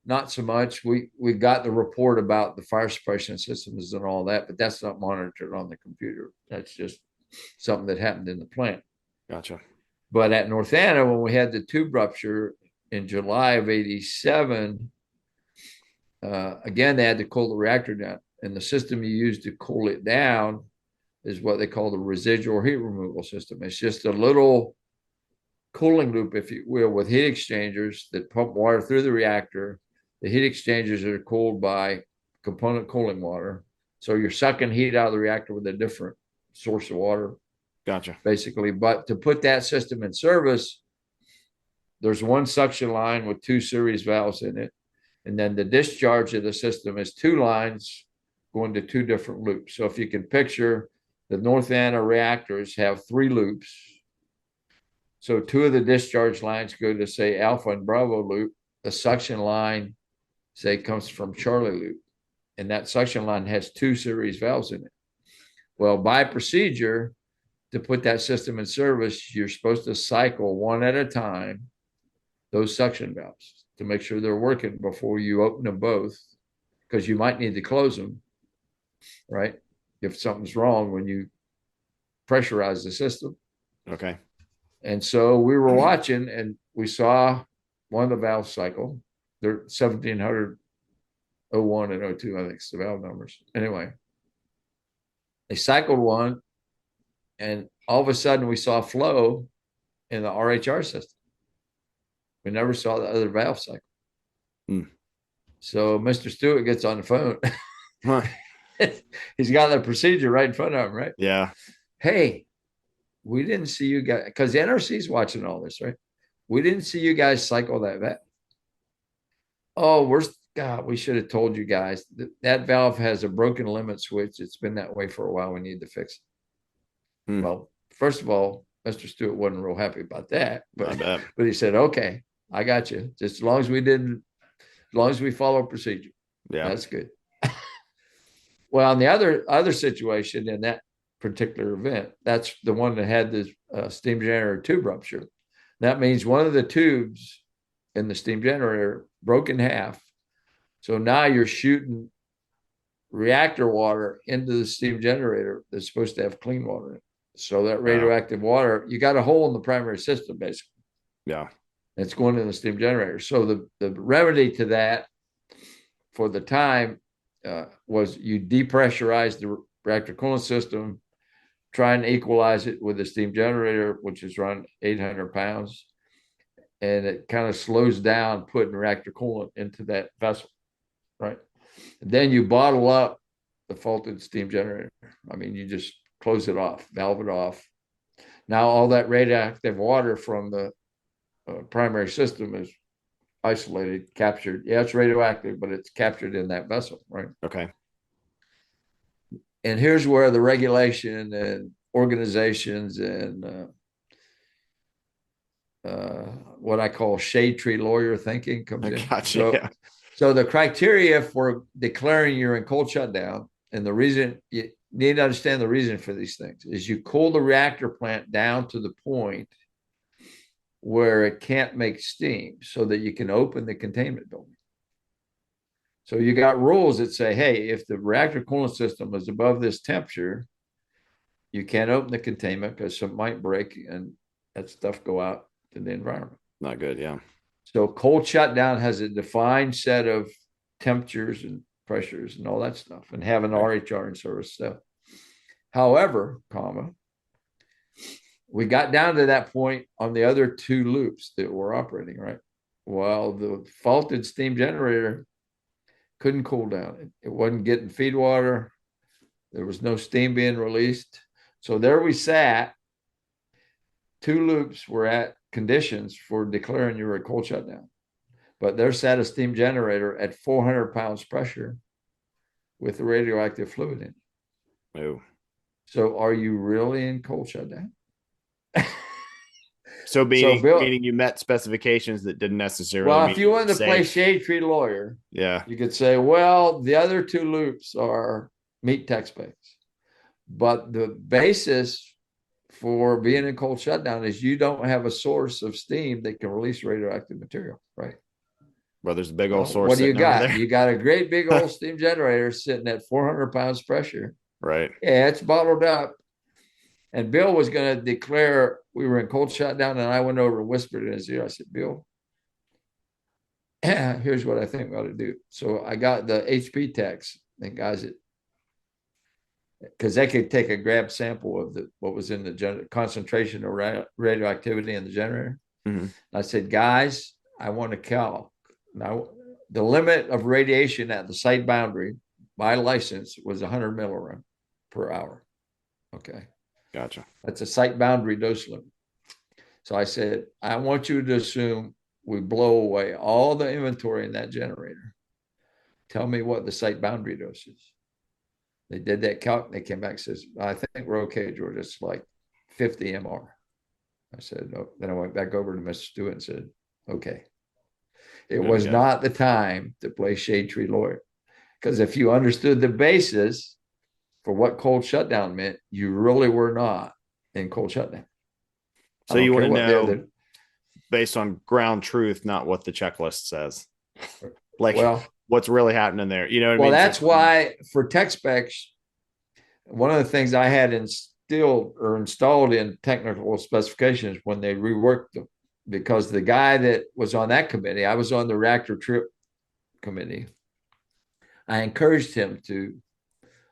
not so much. We got the report about the fire suppression systems and all that, but that's not monitored on the computer. That's just something that happened in the plant. Gotcha. But at North Anna, when we had the tube rupture in July of '87, again, they had to cool the reactor down. And the system you use to cool it down is what they call the residual heat removal system. It's just a little cooling loop, if you will, with heat exchangers that pump water through the reactor. The heat exchangers are cooled by component cooling water. So you're sucking heat out of the reactor with a different source of water. Gotcha. Basically. But to put that system in service, there's one suction line with 2 series valves in it. And then the discharge of the system is 2 lines going to 2 different loops. So if you can picture, the North Anna reactors have 3 loops. So 2 of the discharge lines go to, say, Alpha and Bravo loop. The suction line, say, comes from Charlie loop. And that suction line has 2 series valves in it. Well, by procedure, to put that system in service, you're supposed to cycle one at a time those suction valves to make sure they're working before you open them both, because you might need to close them, right? If something's wrong when you pressurize the system. Okay. And so we were watching, and we saw one of the valves cycle. They're 1700, 01 and 02, I think it's the valve numbers. Anyway, they cycled one, and all of a sudden we saw flow in the RHR system. We never saw the other valve cycle. Mm. So Mr. Stewart gets on the phone. Huh. He's got the procedure right in front of him, right? Yeah. Hey, we didn't see you guys, because the NRC's watching all this, right? We didn't see you guys cycle that valve. Oh, God, we should have told you guys that valve has a broken limit switch. It's been that way for a while. We need to fix it. Hmm. Well, first of all, Mr. Stewart wasn't real happy about that, I bet. but he said, okay, I got you. Just as long as we follow procedure. Yeah. That's good. Well, on the other situation in that particular event, that's the one that had the steam generator tube rupture. That means one of the tubes in the steam generator broke in half. So now you're shooting reactor water into the steam generator that's supposed to have clean water in it. So that radioactive water, you got a hole in the primary system, basically. Yeah. It's going in the steam generator. So the remedy to that for the time was you depressurize the reactor coolant system, try and equalize it with the steam generator, which is around 800 pounds. And it kind of slows down putting reactor coolant into that vessel, right? And then you bottle up the faulted steam generator. I mean, you just close it off, valve it off. Now all that radioactive water from the primary system is isolated, captured. Yeah, it's radioactive, but it's captured in that vessel, right? Okay. And here's where the regulation and organizations and what I call shade tree lawyer thinking comes in. Gotcha. So the criteria for declaring you're in cold shutdown, and the reason you need to understand the reason for these things is you cool the reactor plant down to the point where it can't make steam so that you can open the containment building. So you got rules that say, hey, if the reactor coolant system is above this temperature, you can't open the containment because something might break and that stuff go out to the environment. Not good, yeah. So cold shutdown has a defined set of temperatures and pressures and all that stuff, and have an RHR in service stuff. However, we got down to that point on the other two loops that were operating, right? Well, the faulted steam generator couldn't cool down. It wasn't getting feed water. There was no steam being released. So there we sat. Two loops were at conditions for declaring you were a cold shutdown. But there sat a steam generator at 400 pounds pressure with the radioactive fluid in it. Oh. So are you really in cold shutdown? So meaning you met specifications that didn't necessarily. Well, if you wanted to play shade tree lawyer, yeah, you could say, well, the other two loops are meet tech specs. But the basis for being in cold shutdown is you don't have a source of steam that can release radioactive material, right? Well, there's a big old source. What do you got? You got a great big old steam generator sitting at 400 pounds pressure. Right. Yeah, it's bottled up. And Bill was going to declare we were in cold shutdown, and I went over and whispered in his ear. I said, Bill, here's what I think we ought to do. So I got the HP techs and guys that, because they could take a grab sample of what was in the concentration of radioactivity in the generator. Mm-hmm. I said, guys, I want to calc. Now, the limit of radiation at the site boundary by license was 100 millirem per hour. Okay. Gotcha. That's a site boundary dose limit. So I said, I want you to assume we blow away all the inventory in that generator. Tell me what the site boundary dose is. They did that calc. They came back and says, I think we're okay, George. It's like 50 MR. I said, no. Then I went back over to Mr. Stewart and said, okay. It was not the time to play shade tree lawyer. Because if you understood the basis for what cold shutdown meant, you really were not in cold shutdown. So you want to know based on ground truth, not what the checklist says. What's really happening there. You know what I mean? Well, that's why for tech specs, one of the things I had installed in technical specifications when they reworked them, because the guy that was on that committee, I was on the reactor trip committee. I encouraged him to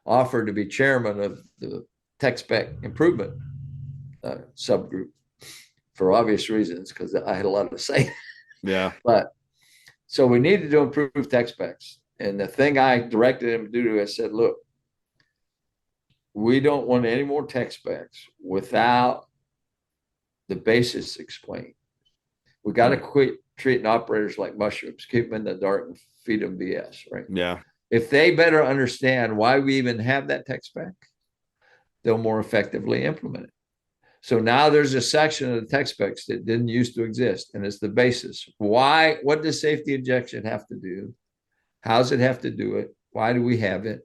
offer to be chairman of the tech spec improvement subgroup for obvious reasons, because I had a lot to say. Yeah. But so we needed to improve tech specs. And the thing I directed him to do, I said, look, we don't want any more tech specs without the basis explained. We got to quit treating operators like mushrooms, keep them in the dark and feed them BS, right? Yeah. If they better understand why we even have that tech spec, they'll more effectively implement it. So now there's a section of the tech specs that didn't used to exist, and it's the basis. Why? What does safety injection have to do? How does it have to do it? Why do we have it?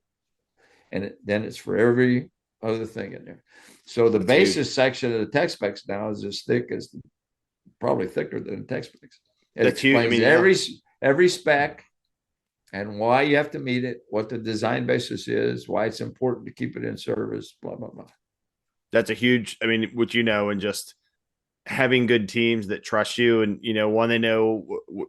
And then it's for every other thing in there. So the basis section of the tech specs now is as thick as, probably thicker than the tech specs. It explains every spec and why you have to meet it, what the design basis is, why it's important to keep it in service, blah, blah, blah. That's a huge, what and just having good teams that trust you and, one, they know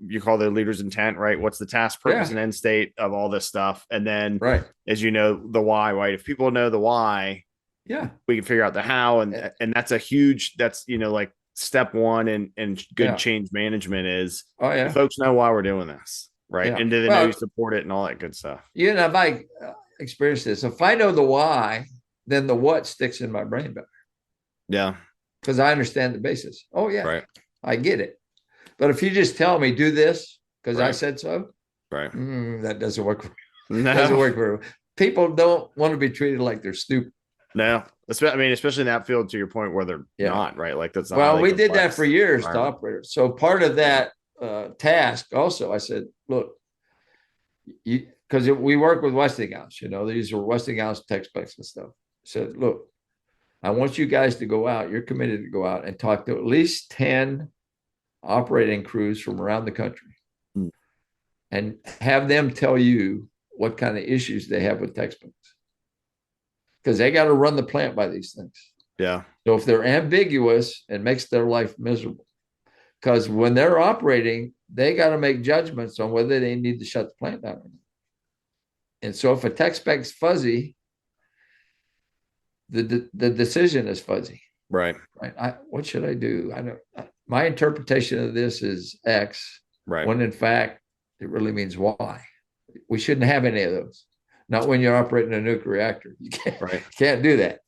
you call their leader's intent, right? What's the task, purpose, and end state of all this stuff. And then, as you know, the why, right? If people know the why, we can figure out the how. And that's a huge, that's, like step one and good change management is, folks know why we're doing this, right? And do they know you support it and all that good stuff? I experienced this. If I know the why, then the what sticks in my brain better. Yeah. Because I understand the basis. Oh, yeah. Right. I get it. But if you just tell me, do this because I said so, that doesn't work for me. No. Doesn't work for me. people don't want to be treated like they're stupid. No, I mean, especially in that field, to your point, where they're Yeah. not, right? Like that's not how Well, they we can did that flex for the years to environment. operators. So part of that task also, I said, look, because we work with Westinghouse, these are Westinghouse tech specs and stuff. I said, look, I want you guys to go out. You're committed to go out and talk to at least 10 operating crews from around the country Mm. and have them tell you what kind of issues they have with textbooks. Because they got to run the plant by these things. Yeah. So if they're ambiguous, it makes their life miserable. Because when they're operating, they got to make judgments on whether they need to shut the plant down or not. And so if a tech spec's fuzzy, the decision is fuzzy. Right. What should I do? My interpretation of this is X, right. When in fact it really means Y. We shouldn't have any of those. Not when you're operating a nuclear reactor. You can't do that.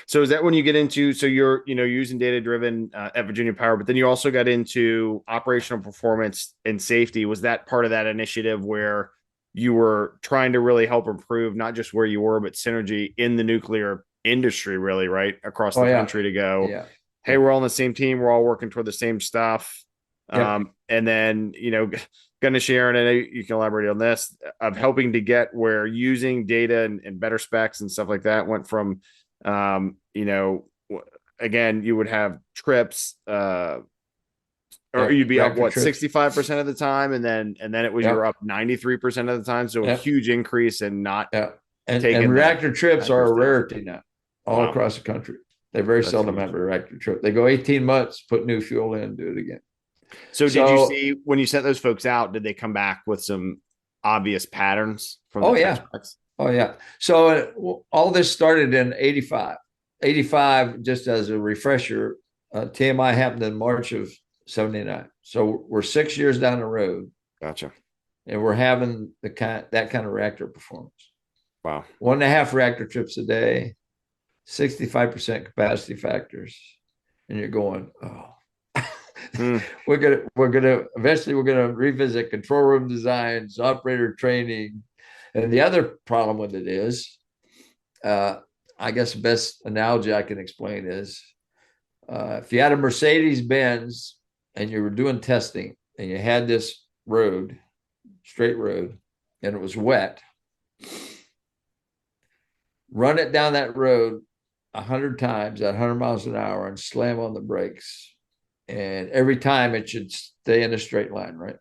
So is that when you get into, so you're, using data-driven at Virginia Power, but then you also got into operational performance and safety. Was that part of that initiative where you were trying to really help improve not just where you were, but synergy in the nuclear industry, really, right? Across the country to go, hey, we're all on the same team. We're all working toward the same stuff. And then, going to share, and I know you can elaborate on this, of helping to get where using data and better specs and stuff like that went from, again, you would have trips, or you'd be up 65% of the time, and then it was you're up 93% of the time. So a huge increase in not and reactor trips are a rarity now all across the country. They very seldom have a reactor trip. They go 18 months, put new fuel in, do it again. So did you see when you sent those folks out, did they come back with some obvious patterns from the textbooks? Oh, yeah. So all this started in 85. 85, just as a refresher, TMI happened in March of 79. So we're 6 years down the road. Gotcha. And we're having that kind of reactor performance. Wow. 1.5 reactor trips a day, 65% capacity factors. And you're going, we're gonna eventually revisit control room designs, operator training. And the other problem with it is, I guess the best analogy I can explain is, if you had a Mercedes Benz and you were doing testing and you had this straight road, and it was wet, run it down that road 100 times at 100 miles an hour and slam on the brakes. And every time it should stay in a straight line, right?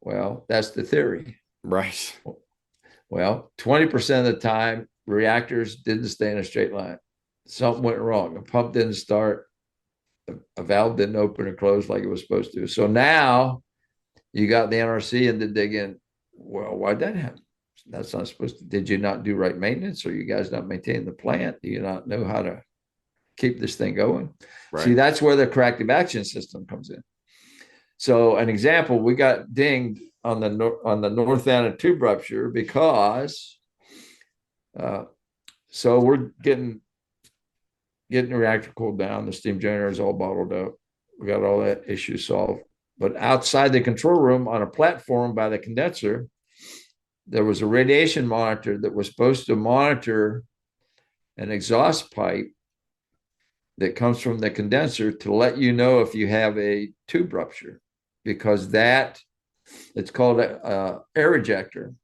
Well, that's the theory. Right. Well, 20% of the time, reactors didn't stay in a straight line. Something went wrong. A pump didn't start. A valve didn't open or close like it was supposed to. So now you got the NRC and to dig in. Well, why'd that happen? That's not supposed to. Did you not do right maintenance? Or you guys not maintain the plant? Do you not know how to keep this thing going? Right. See, that's where the corrective action system comes in. So an example, we got dinged on the north end of tube rupture because so we're getting the reactor cooled down, the steam generator is all bottled up. We got all that issue solved. But outside the control room on a platform by the condenser, there was a radiation monitor that was supposed to monitor an exhaust pipe that comes from the condenser to let you know if you have a tube rupture, because it's called an air ejector.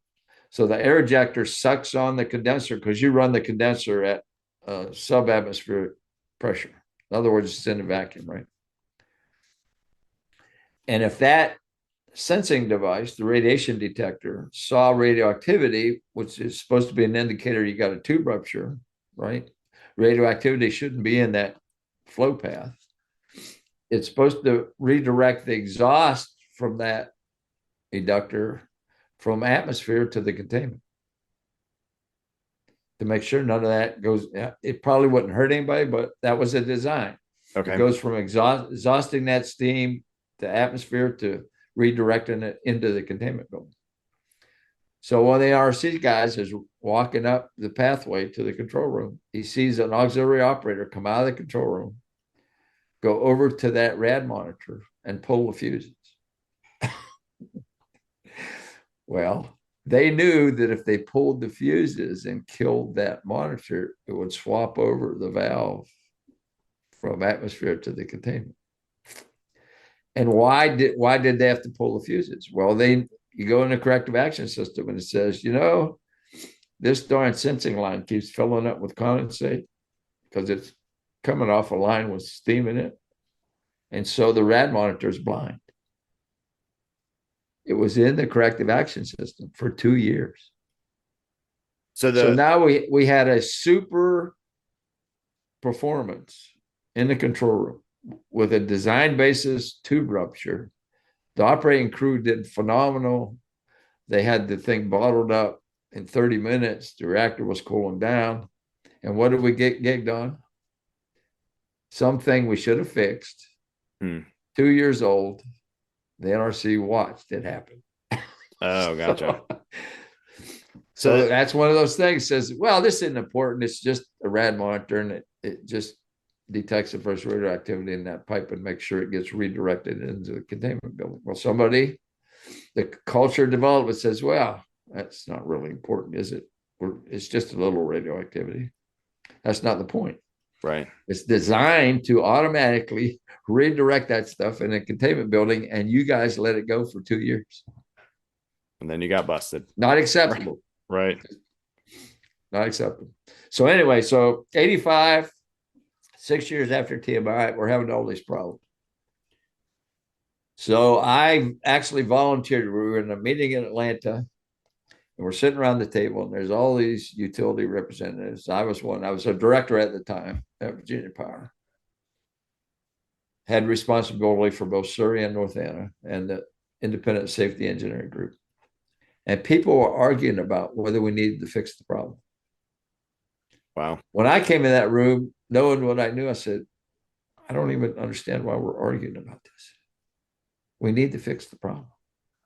So the air ejector sucks on the condenser because you run the condenser at subatmospheric pressure. In other words, it's in a vacuum, right? And if that sensing device, the radiation detector, saw radioactivity, which is supposed to be an indicator you got a tube rupture, right? Radioactivity shouldn't be in that flow path. It's supposed to redirect the exhaust from that eductor from atmosphere to the containment to make sure none of that goes. It probably wouldn't hurt anybody, but that was a design. Okay. It goes from exhausting that steam to atmosphere to redirecting it into the containment building. So one of the RC guys is walking up the pathway to the control room. He sees an auxiliary operator come out of the control room, go over to that rad monitor and pull the fuses. Well, They knew that if they pulled the fuses and killed that monitor, it would swap over the valve from atmosphere to the containment. And why did they have to pull the fuses? Well, you go in the corrective action system and it says, this darn sensing line keeps filling up with condensate because it's coming off a line with steam in it. And so the rad monitor is blind. It was in the corrective action system for 2 years. So now we had a super performance in the control room with a design basis tube rupture. The operating crew did phenomenal. They had the thing bottled up in 30 minutes. The reactor was cooling down. And what did we get gigged on? Something we should have fixed. 2 years old. The NRC watched it happen. Oh, gotcha. So that's one of those things says, well, this isn't important. It's just a rad monitor and it just detects the first radioactivity in that pipe and makes sure it gets redirected into the containment building. Well, the culture development says, well, that's not really important, is it? It's just a little radioactivity. That's not the point. Right. It's designed to automatically redirect that stuff in a containment building, and you guys let it go for 2 years. And then you got busted. Not acceptable. Right. Not acceptable. So anyway, 85, 6 years after TMI, we're having all these problems. So I actually volunteered. We were in a meeting in Atlanta, and we're sitting around the table, and there's all these utility representatives. I was one. I was a director at the time at Virginia Power. Had responsibility for both Surrey and North Anna and the Independent Safety Engineering Group. And people were arguing about whether we needed to fix the problem. Wow. When I came in that room, knowing what I knew, I said, I don't even understand why we're arguing about this. We need to fix the problem.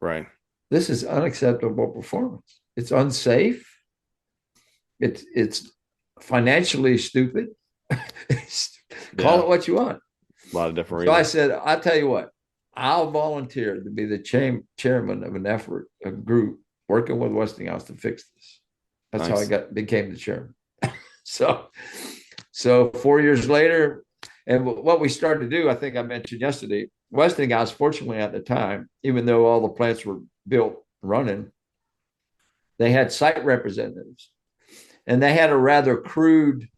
Right. This is unacceptable performance. It's unsafe. It's financially stupid. Call it what you want. A lot of different reasons. So I said, I'll tell you what, I'll volunteer to be the chairman of a group working with Westinghouse to fix this. That's nice. How I became the chairman. So 4 years later, and what we started to do, I think I mentioned yesterday, Westinghouse, fortunately at the time, even though all the plants were built running, they had site representatives. And they had a rather crude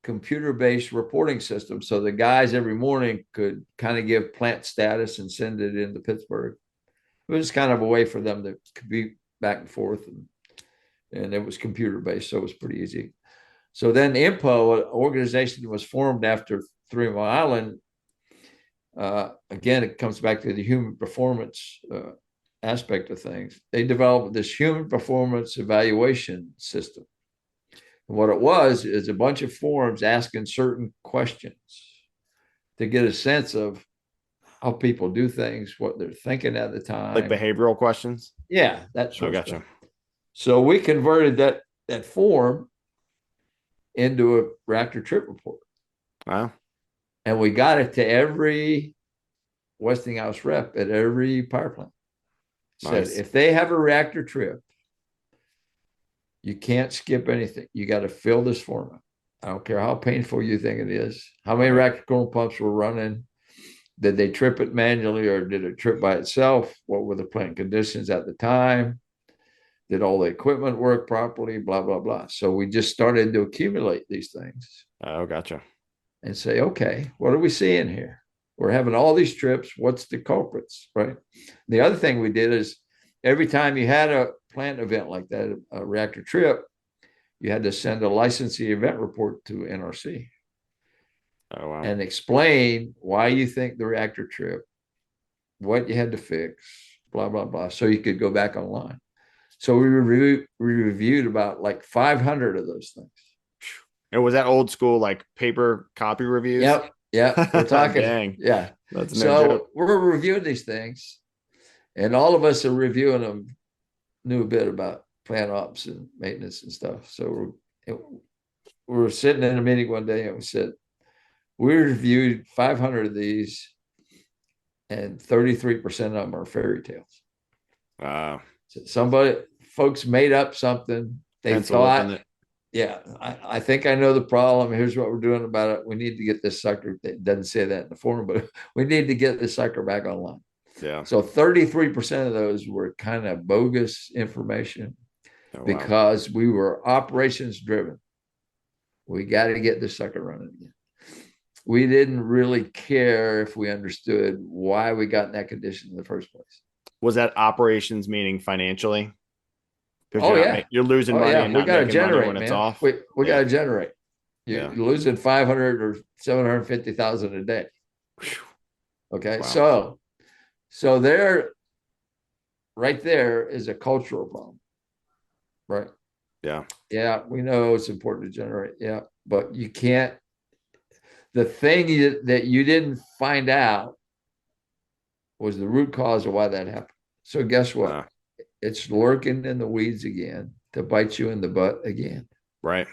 computer-based reporting system. So the guys every morning could kind of give plant status and send it into Pittsburgh. It was kind of a way for them to be back and forth. And it was computer-based, so it was pretty easy. So then IMPO, an organization was formed after 3 Mile Island. Again, it comes back to the human performance aspect of things. They developed this human performance evaluation system. And what it was is a bunch of forms asking certain questions to get a sense of how people do things, what they're thinking at the time. Like behavioral questions? Yeah, that sort of stuff. So we converted that form into a reactor trip report. Wow. And we got it to every Westinghouse rep at every power plant. Nice. Said, if they have a reactor trip, you can't skip anything. You got to fill this form out. I don't care how painful you think it is. How many reactor coolant pumps were running? Did they trip it manually or did it trip by itself? What were the plant conditions at the time? Did all the equipment work properly? Blah, blah, blah. So we just started to accumulate these things. Oh, gotcha. And say, okay, what are we seeing here? We're having all these trips. What's the culprits, right? The other thing we did is every time you had a plant event like that, a reactor trip, you had to send a licensee event report to NRC. Oh, wow. And explain why you think the reactor trip, what you had to fix, blah, blah, blah, so you could go back online. So we reviewed about like 500 of those things. And was that old school, like paper copy reviews? Yep. We're talking. Dang. Yeah. That's no joke. We're reviewing these things, and all of us are reviewing them, knew a bit about plant ops and maintenance and stuff. So we were sitting in a meeting one day and we said, we reviewed 500 of these and 33% of them are fairy tales. Wow. So folks made up something. They Pencil up in thought, it. yeah, I think I know the problem. Here's what we're doing about it. We need to get this sucker. It doesn't say that in the form, but we need to get this sucker back online. Yeah. So 33% of those were kind of bogus information because we were operations driven. We got to get this sucker running again. We didn't really care if we understood why we got in that condition in the first place. Was that operations meaning financially? Oh, yeah. You're losing money and we not got to making money generate, when it's man. off. We got to generate. You're losing 500 or 750,000 a day. Okay. Wow. So there, right there is a cultural problem. Right. Yeah. Yeah. We know it's important to generate. Yeah. But you can't, the thing that you didn't find out was the root cause of why that happened. So guess what? It's lurking in the weeds again to bite you in the butt again. Right.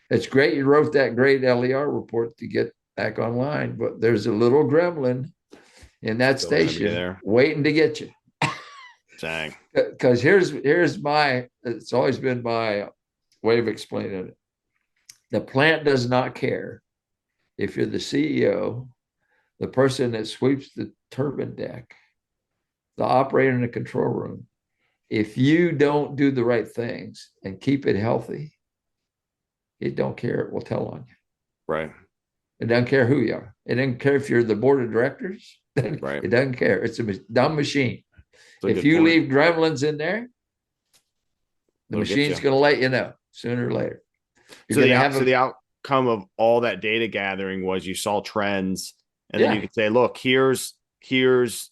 It's great you wrote that great LER report to get back online, but there's a little gremlin in that station waiting to get you. Dang. Because here's my, it's always been my way of explaining it. The plant does not care if you're the CEO, the person that sweeps the turbine deck, the operator in the control room. If you don't do the right things and keep it healthy, it don't care. It will tell on you. Right. It doesn't care who you are. It doesn't care if you're the board of directors. Right. It doesn't care. It's a dumb machine. If you leave gremlins in there, the machine's going to let you know sooner or later. So the outcome of all that data gathering was you saw trends, and then you could say, look, here's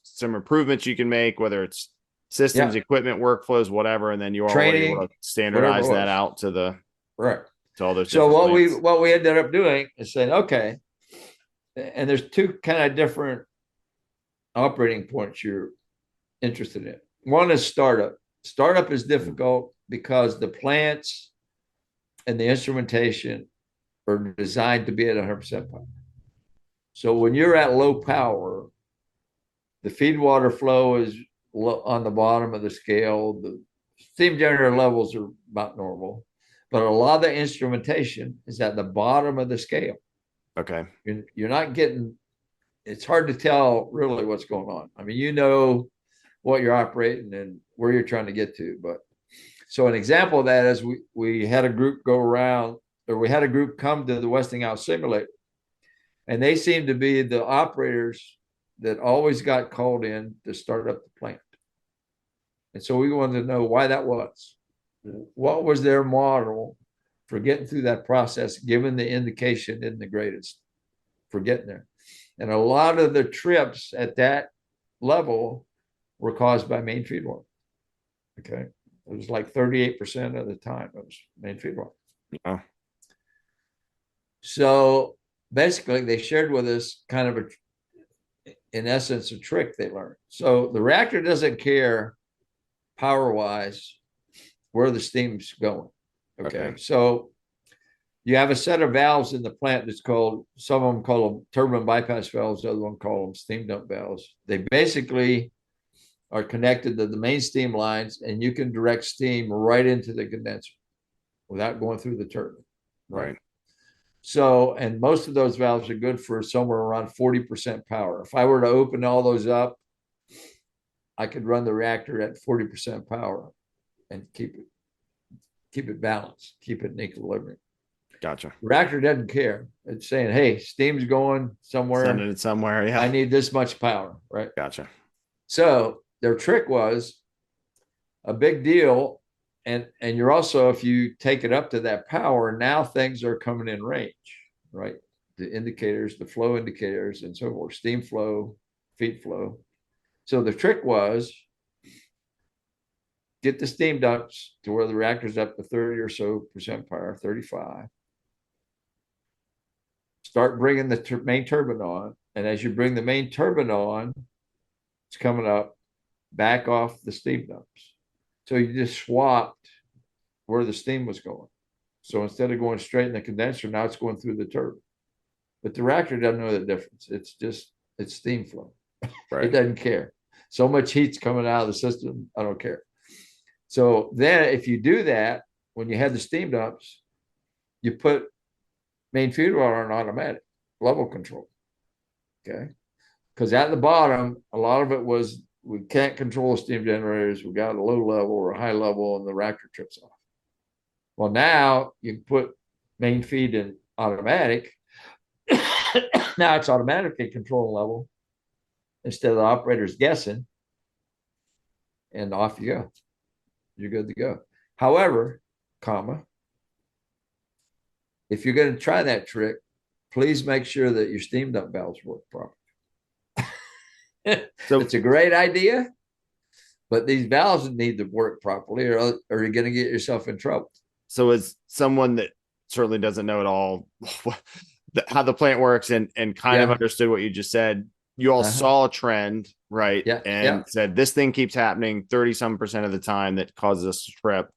some improvements you can make, whether it's systems, equipment, workflows, whatever, and then you are able to standardize that out to the to all those. So what we ended up doing is saying, okay, and there's two kind of different operating points you're interested in. One is startup. Startup is difficult because the plants and the instrumentation are designed to be at 100% power. So when you're at low power, the feed water flow is on the bottom of the scale. The steam generator levels are about normal, but a lot of the instrumentation is at the bottom of the scale. Okay. You're not getting, it's hard to tell really what's going on. I mean, you know what you're operating and where you're trying to get to. But so an example of that is we had a group go around, or we had a group come to the Westinghouse simulator, and they seemed to be the operators that always got called in to start up the plant. And so we wanted to know why that was. What was their model for getting through that process, given the indication isn't the greatest for getting there? And a lot of the trips at that level were caused by main feed water. Okay. It was like 38% of the time it was main feed water. Oh. So basically they shared with us kind of in essence, a trick they learned. So the reactor doesn't care power-wise where the steam's going. Okay. So you have a set of valves in the plant that's called, some of them call them turbine bypass valves, the other one call them steam dump valves. They basically are connected to the main steam lines, and you can direct steam right into the condenser without going through the turbine. Right. So, and most of those valves are good for somewhere around 40% power. If I were to open all those up, I could run the reactor at 40% power and keep it balanced, keep it in equilibrium. Gotcha. The reactor doesn't care. It's saying, hey, steam's going somewhere. Send it somewhere. Yeah. I need this much power. Right. Gotcha. So their trick was a big deal. And you're also, if you take it up to that power, now things are coming in range, right? The indicators, the flow indicators, and so forth, steam flow, feed flow. So the trick was get the steam ducts to where the reactor's up to 30 or so percent power, 35. Start bringing the main turbine on. And as you bring the main turbine on, it's coming up, back off the steam ducts. So you just swapped where the steam was going. So instead of going straight in the condenser, now it's going through the turbine. But the reactor doesn't know the difference. It's steam flow. Right. It doesn't care. So much heat's coming out of the system. I don't care. So then if you do that, when you have the steam dumps, you put main feed water on automatic level control. Okay. Because at the bottom, a lot of it was we can't control steam generators. We got a low level or a high level and the reactor trips off. Well, now you can put main feed in automatic. Now it's automatically controlling level instead of the operators guessing, and off you go. You're good to go. However, comma, if you're going to try that trick, please make sure that your steam dump valves work properly. So It's a great idea, but these valves need to work properly, or you're going to get yourself in trouble. So as someone that certainly doesn't know at all how the plant works and kind of understood what you just said, you all saw a trend, right? Yeah. And said this thing keeps happening 30% of the time that causes us to trip.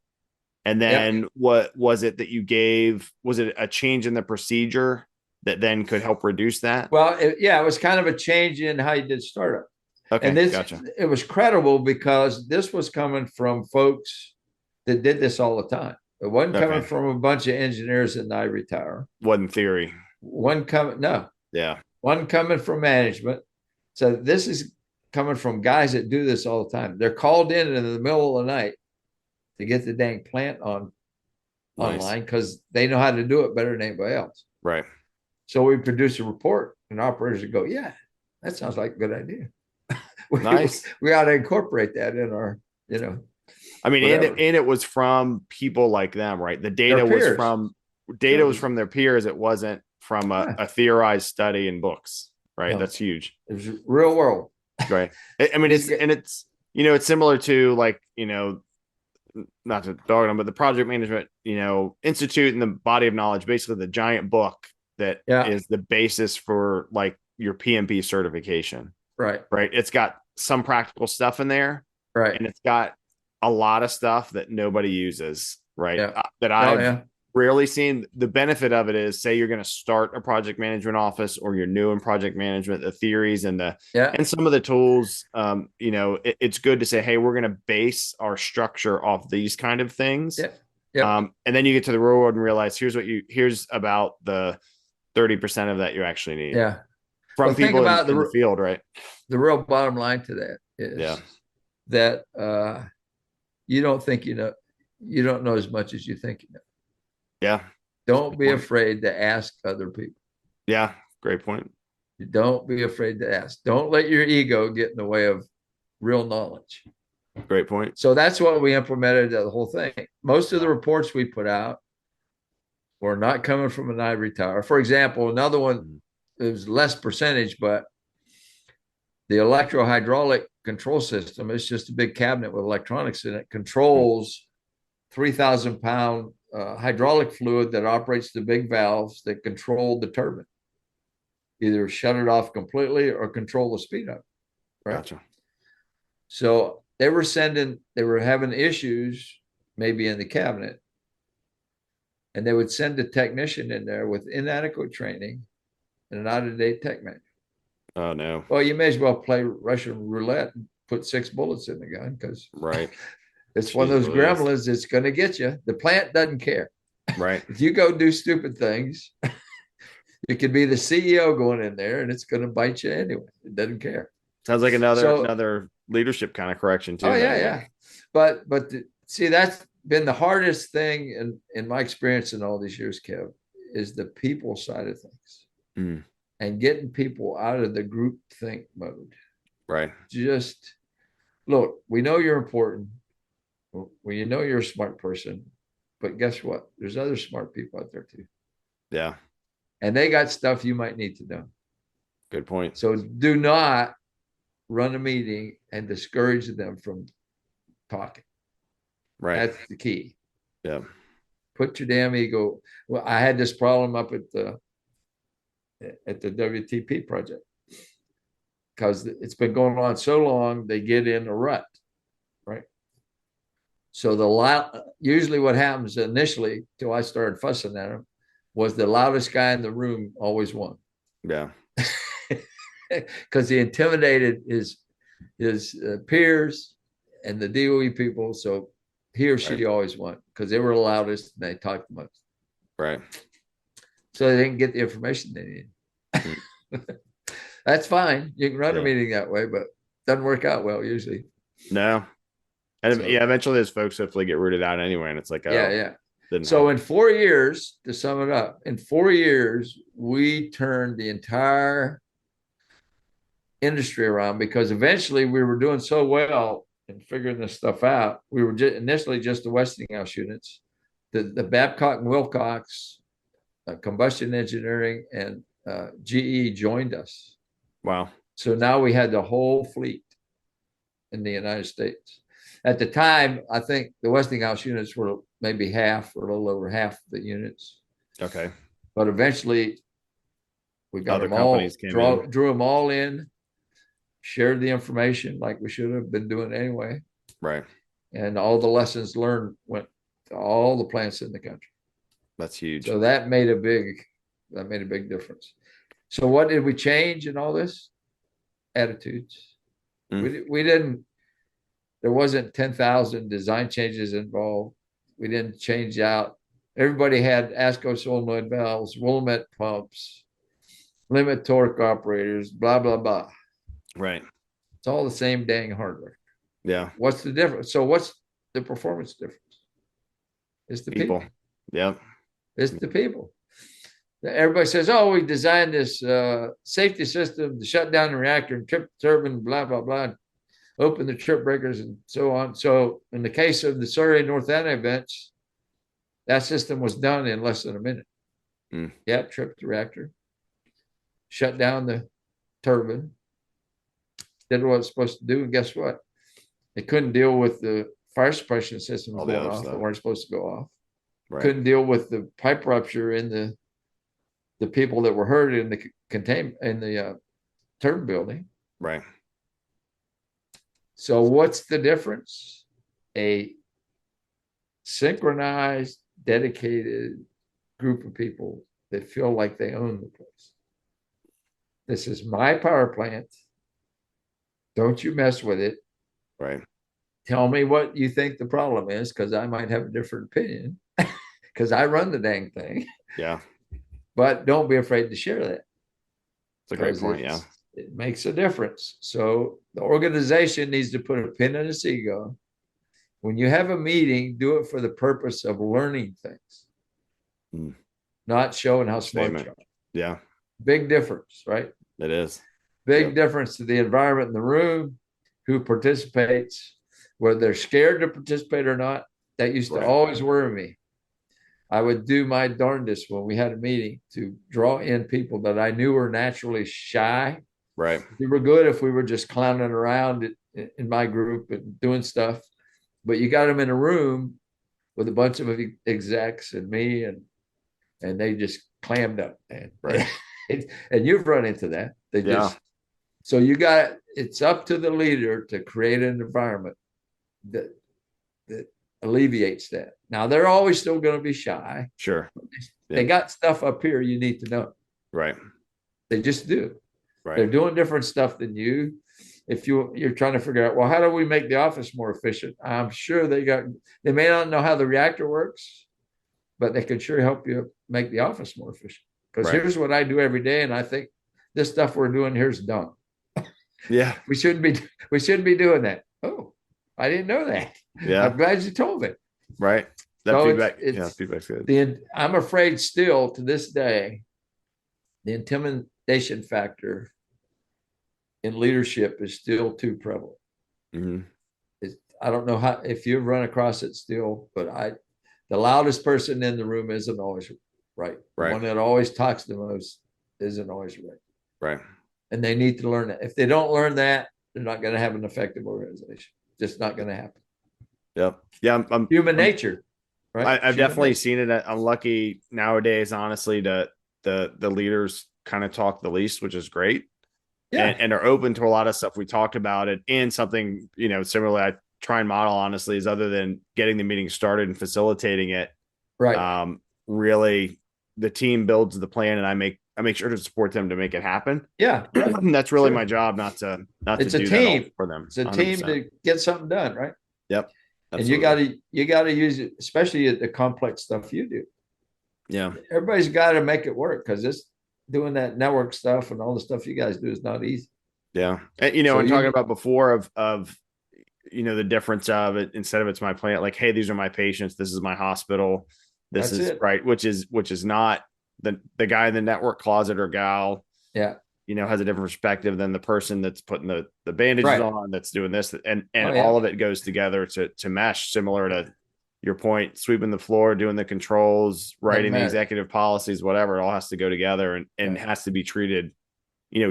And then what was it that you gave? Was it a change in the procedure that then could help reduce that? Well, it was kind of a change in how you did startup. Okay, and this, gotcha. It was credible because this was coming from folks that did this all the time. It wasn't coming from a bunch of engineers that now retire. Wasn't theory. One coming from management. So this is coming from guys that do this all the time. They're called in the middle of the night to get the dang plant online because they know how to do it better than anybody else. Right. So we produce a report, and operators would go, "Yeah, that sounds like a good idea." Nice. We ought to incorporate that in our, I mean, and it was from people like them, right? The data was from their peers. It wasn't from a theorized study in books, right? No. That's huge. It was real world. Right. I mean, it's it's similar to like, not to dog on, but the project management, institute and the body of knowledge, basically the giant book that is the basis for like your PMP certification. Right. Right. It's got some practical stuff in there. Right. And it's got a lot of stuff that nobody uses. Right. Yeah. That I've rarely seen. The benefit of it is, say you're going to start a project management office or you're new in project management, the theories and and some of the tools, it's good to say, hey, we're going to base our structure off these kind of things. Yeah. Yep. And then you get to the real world and realize here's about the 30% of that you actually need. Yeah. From people in the field, right? The real bottom line to that is that you don't think you don't know as much as you think you know. Yeah. Don't be afraid to ask other people. Yeah. Great point. Don't be afraid to ask. Don't let your ego get in the way of real knowledge. Great point. So that's what we implemented the whole thing. Most of the reports we put out were not coming from an ivory tower. For example, another one, it was less percentage, but the electro-hydraulic control system is just a big cabinet with electronics in it, controls 3,000-pound hydraulic fluid that operates the big valves that control the turbine. Either shut it off completely or control the speed up. Right. Gotcha. So they were having issues maybe in the cabinet, and they would send a technician in there with inadequate training and an out-of-date tech manual. Oh no. Well, you may as well play Russian roulette and put 6 bullets in the gun because it's one of those gremlins that's going to get you. The plant doesn't care. Right. If you go do stupid things, it could be the CEO going in there and it's going to bite you anyway. It doesn't care. Sounds like another leadership kind of correction too. Oh yeah. But see, that's been the hardest thing in my experience in all these years, Kev, is the people side of things. And getting people out of the group think mode. Right. Just look, we know you're important. We know you're a smart person, but guess what? There's other smart people out there too. Yeah. And they got stuff you might need to know. Good point. So do not run a meeting and discourage them from talking. Right. That's the key. Yeah. Put your damn ego. Well, I had this problem up at the WTP project because it's been going on so long, they get in a rut, right? So usually what happens initially, till I started fussing at them, was the loudest guy in the room always won. Yeah. Because he intimidated his peers and the DOE people. So he or she always won because they were the loudest and they talked the most. Right. So they didn't get the information they needed. Mm. That's fine. You can run a meeting that way, but it doesn't work out well usually. No. And eventually those folks hopefully get rooted out anyway. And it's like, So in 4 years, to sum it up, in 4 years, we turned the entire industry around because eventually we were doing so well and figuring this stuff out. We were initially just the Westinghouse units, the Babcock and Wilcox, combustion engineering, and GE joined us. Wow. So now we had the whole fleet in the United States. At the time, I think the Westinghouse units were maybe half or a little over half the units. Okay. But eventually we got them all, drew them all in, shared the information like we should have been doing anyway. Right. And all the lessons learned went to all the plants in the country. That's huge. So that made a big difference. So what did we change in all this? Attitudes. We didn't, there wasn't 10,000 design changes involved. We didn't change out. Everybody had ASCO solenoid valves, Willamette pumps, limit torque operators, blah, blah, blah. Right. It's all the same dang hardware. Yeah. What's the difference? So what's the performance difference? It's the people. Yeah. It's the people. Everybody says, oh, we designed this safety system to shut down the reactor and trip the turbine, blah, blah, blah, open the trip breakers and so on. So in the case of the Surrey North Anna events, that system was done in less than a minute. Yeah, tripped the reactor, shut down the turbine, did what it's supposed to do. And guess what? It couldn't deal with the fire suppression systems going off that weren't supposed to go off. Right. Couldn't deal with the pipe rupture in the people that were hurt in the turbine building. Right. So what's the difference? A synchronized, dedicated group of people that feel like they own the place. This is my power plant. Don't you mess with it. Right. Tell me what you think the problem is, because I might have a different opinion, because I run the dang thing. Yeah. But don't be afraid to share that. It's a great point. Yeah. It makes a difference. So the organization needs to put a pin in its ego. When you have a meeting, do it for the purpose of learning things, not showing how smart you are. Yeah. Big difference, right? It is. Big difference to the environment in the room, who participates, whether they're scared to participate or not. That used to always worry me. I would do my darndest when we had a meeting to draw in people that I knew were naturally shy. Right. We were good if we were just clowning around in my group and doing stuff, but you got them in a room with a bunch of execs and me, and they just clammed up. Right. And you've run into that. So it's up to the leader to create an environment that alleviates that. Now they're always still going to be shy. Sure. They got stuff up here you need to know. Right. They just do. Right. They're doing different stuff than you. If you're trying to figure out, well, how do we make the office more efficient? I'm sure they may not know how the reactor works, but they can sure help you make the office more efficient. Because here's what I do every day, and I think this stuff we're doing here is dumb. Yeah. We shouldn't be doing that. Oh, I didn't know that. Yeah. I'm glad you told me. Right. That feedback. Feedback's good. I'm afraid still to this day, the intimidation factor in leadership is still too prevalent. Mm-hmm. I don't know if you've run across it still, but the loudest person in the room isn't always right. The one that always talks the most isn't always right. Right. And they need to learn that. If they don't learn that, they're not going to have an effective organization. Just not going to happen. Yep. Yeah. I'm human nature. Right. I've definitely seen it. I'm lucky nowadays, honestly, that the leaders kind of talk the least, which is great. Yeah. And are open to a lot of stuff. We talked about it, and something, similarly, I try and model, honestly, is other than getting the meeting started and facilitating it. Right. Really the team builds the plan, and I make sure to support them to make it happen. Yeah. Right. That's really my job, not to it's do a team that for them. It's a 100%. Team to get something done. Right. Yep. And Absolutely. you got to use it, especially the complex stuff you do. Yeah. Everybody's got to make it work because this doing that network stuff and all the stuff you guys do is not easy. Yeah. And, So and talking you about before of, the difference of it, instead of it's my plant, like, hey, these are my patients. This is my hospital. This that's is it. right. Which is not the guy in the network closet or gal, Yeah. has a different perspective than the person that's putting the bandages Right. on, that's doing this, and Oh yeah. all of it goes together to mesh, similar to your point, sweeping the floor, doing the controls, Doesn't writing the matter. executive policies, whatever. It all has to go together and Yeah. has to be treated,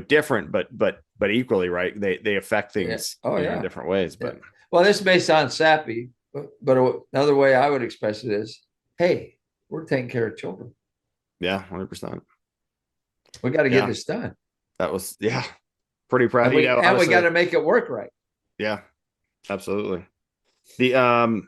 different, but equally, right. They affect Yeah. things, Oh in yeah. different ways. Yeah. But Well, this may sound sappy, but another way I would express it is, hey, we're taking care of children. yeah, 100%. We got to get Yeah, this done, that was, yeah, pretty proud. and we got Honestly, to make it work right. yeah, absolutely. The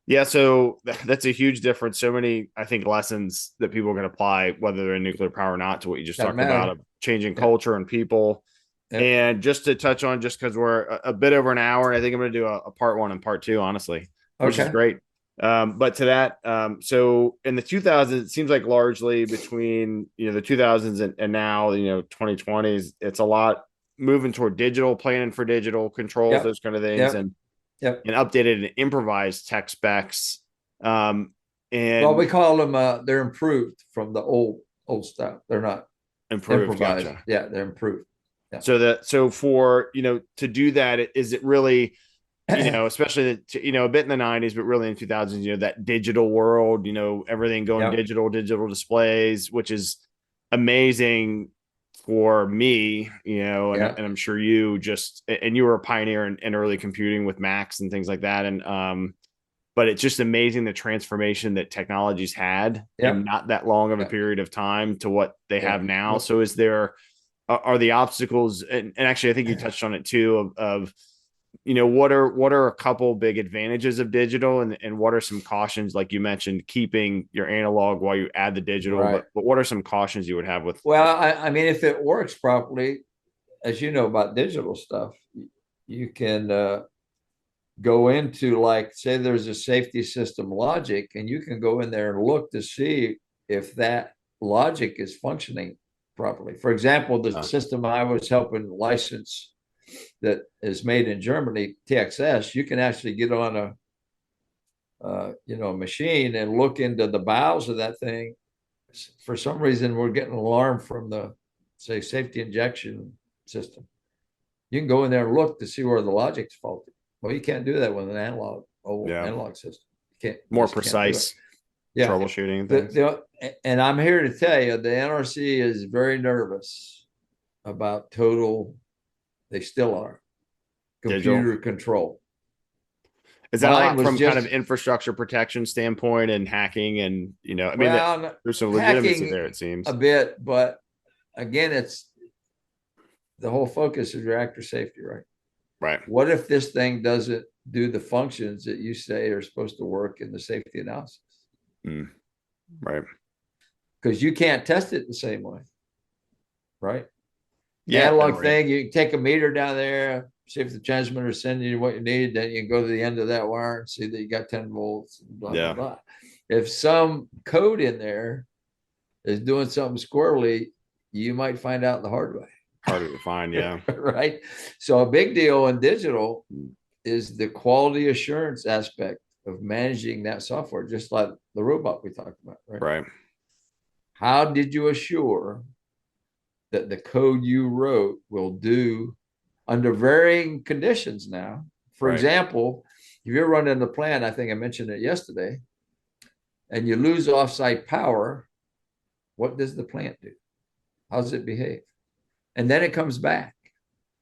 Yeah, so that's a huge difference. So many, I think, lessons that people can apply, whether they're in nuclear power or not, to what you just Doesn't talked about matter. of changing Yep. culture and people. Yep. And just to touch on, just because we're a bit over an hour, I think I'm going to do a part one and part two, honestly, which is Okay. great. But to that, so in the 2000s, it seems like largely between the 2000s and now, 2020s, it's a lot moving toward digital, planning for digital controls, Yep. those kind of things, Yep. and Yep. updated and improvised tech specs. Um, Well, we and call them they're improved from the old stuff. They're not improved. improvised. Gotcha. Yeah, they're improved. Yeah. So for to do that, is it really, especially a bit in the 90s, but really in 2000s, that digital world, everything going Yep. digital displays, which is amazing for me, and Yeah. I'm sure you and you were a pioneer in early computing with Macs and things like that. And, but it's just amazing the transformation that technology's had in Yep. not that long of a Yep. period of time to what they Yeah. have now. Well, So are the obstacles, and actually I think you touched on it too, of what are a couple big advantages of digital, and what are some cautions, like you mentioned, keeping your analog while you add the digital, right. but what are some cautions you would have with Well, I mean, if it works properly, as you know about digital stuff, you can go into, like, say there's a safety system logic, and you can go in there and look to see if that logic is functioning properly. For example, the system I was helping license that is made in Germany, TXS, you can actually get on a machine and look into the bowels of that thing. For some reason, we're getting an alarm from the, say, safety injection system. You can go in there and look to see where the logic's faulty. Well, you can't do that with an old yeah analog system. You more just can't do it. precise Yeah. troubleshooting and things? And I'm here to tell you, the NRC is very nervous about total, they still are, Digital. computer control. Is that a Mine lot was from kind of just, infrastructure protection standpoint and hacking, and I mean, that well, there's some legitimacy hacking there, it a seems. bit, but again, it's the whole focus is reactor safety, right? Right. What if this thing doesn't do the functions that you say are supposed to work in the safety analysis? Mm, right. Because you can't test it the same way, right? Yeah. No, Analog right. thing, you can take a meter down there, see if the transmitter is sending you what you need, then you can go to the end of that wire and see that you got 10 volts, blah, blah, Yeah. blah. If some code in there is doing something squirrely, you might find out the hard way. Harder to find. Yeah. Right. So a big deal in digital is the quality assurance aspect of managing that software, just like the robot we talked about, right? Right. How did you assure that the code you wrote will do under varying conditions now? For Right. example, if you're running the plant, I think I mentioned it yesterday, and you lose offsite power, what does the plant do? How does it behave? And then it comes back.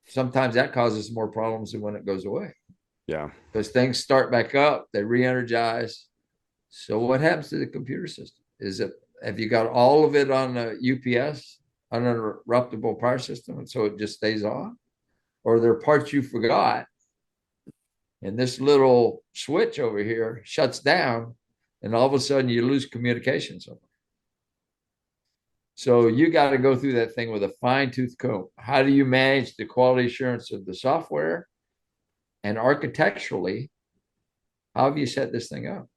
Sometimes that causes more problems than when it goes away. Yeah. Because things start back up, they re-energize. So what happens to the computer system? Is it, have you got all of it on a UPS, uninterruptible power system, and so it just stays on? Or are there parts you forgot, and this little switch over here shuts down, and all of a sudden you lose communication somewhere? So you got to go through that thing with a fine-tooth comb. How do you manage the quality assurance of the software? And architecturally, How have you set this thing up?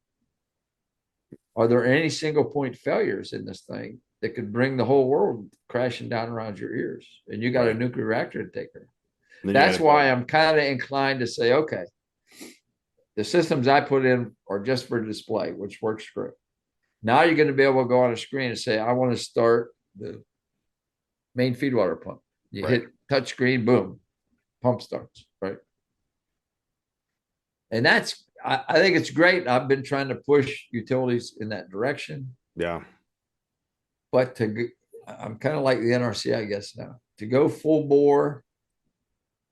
Are there any single point failures in this thing that could bring the whole world crashing down around your ears? And you got a nuclear reactor to take care of. That's why I'm kind of inclined to say, okay, the systems I put in are just for display, which works great. Now you're going to be able to go on a screen and say, I want to start the main feed water pump. You hit touch screen, boom, pump starts, right? And that's, I think it's great. I've been trying to push utilities in that direction. Yeah. But I'm kind of like the NRC, I guess now, to go full bore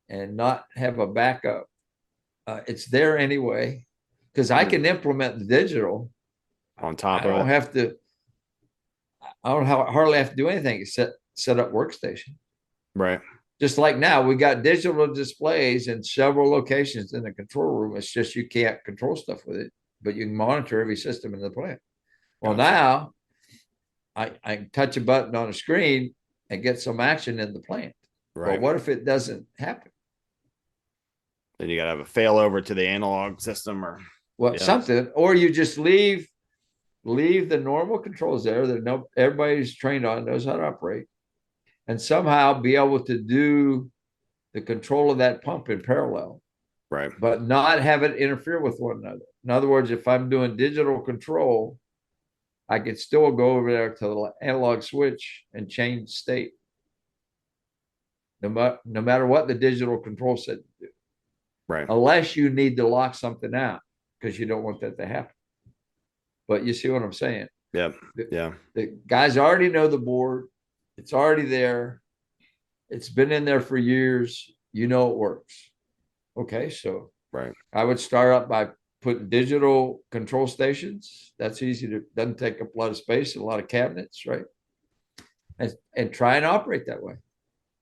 and not have a backup. It's there anyway, because I can implement the digital on top of it. I don't hardly have to do anything except set up workstation. Right. Just like now, we got digital displays in several locations in the control room. It's just you can't control stuff with it, but you can monitor every system in the plant. Well, now I can touch a button on a screen and get some action in the plant. Right. But what if it doesn't happen? Then you got to have a failover to the analog system or something, or you just leave the normal controls there that everybody's trained on, knows how to operate, and somehow be able to do the control of that pump in parallel, right? But not have it interfere with one another. In other words, if I'm doing digital control, I could still go over there to the analog switch and change state, no matter what the digital control said to do. Right. Unless you need to lock something out because you don't want that to happen. But you see what I'm saying? Yeah. The guys already know the board. It's already there. It's been in there for years. You know it works. Okay, so I would start up by putting digital control stations. That's easy to, doesn't take up a lot of space and a lot of cabinets, right? And try and operate that way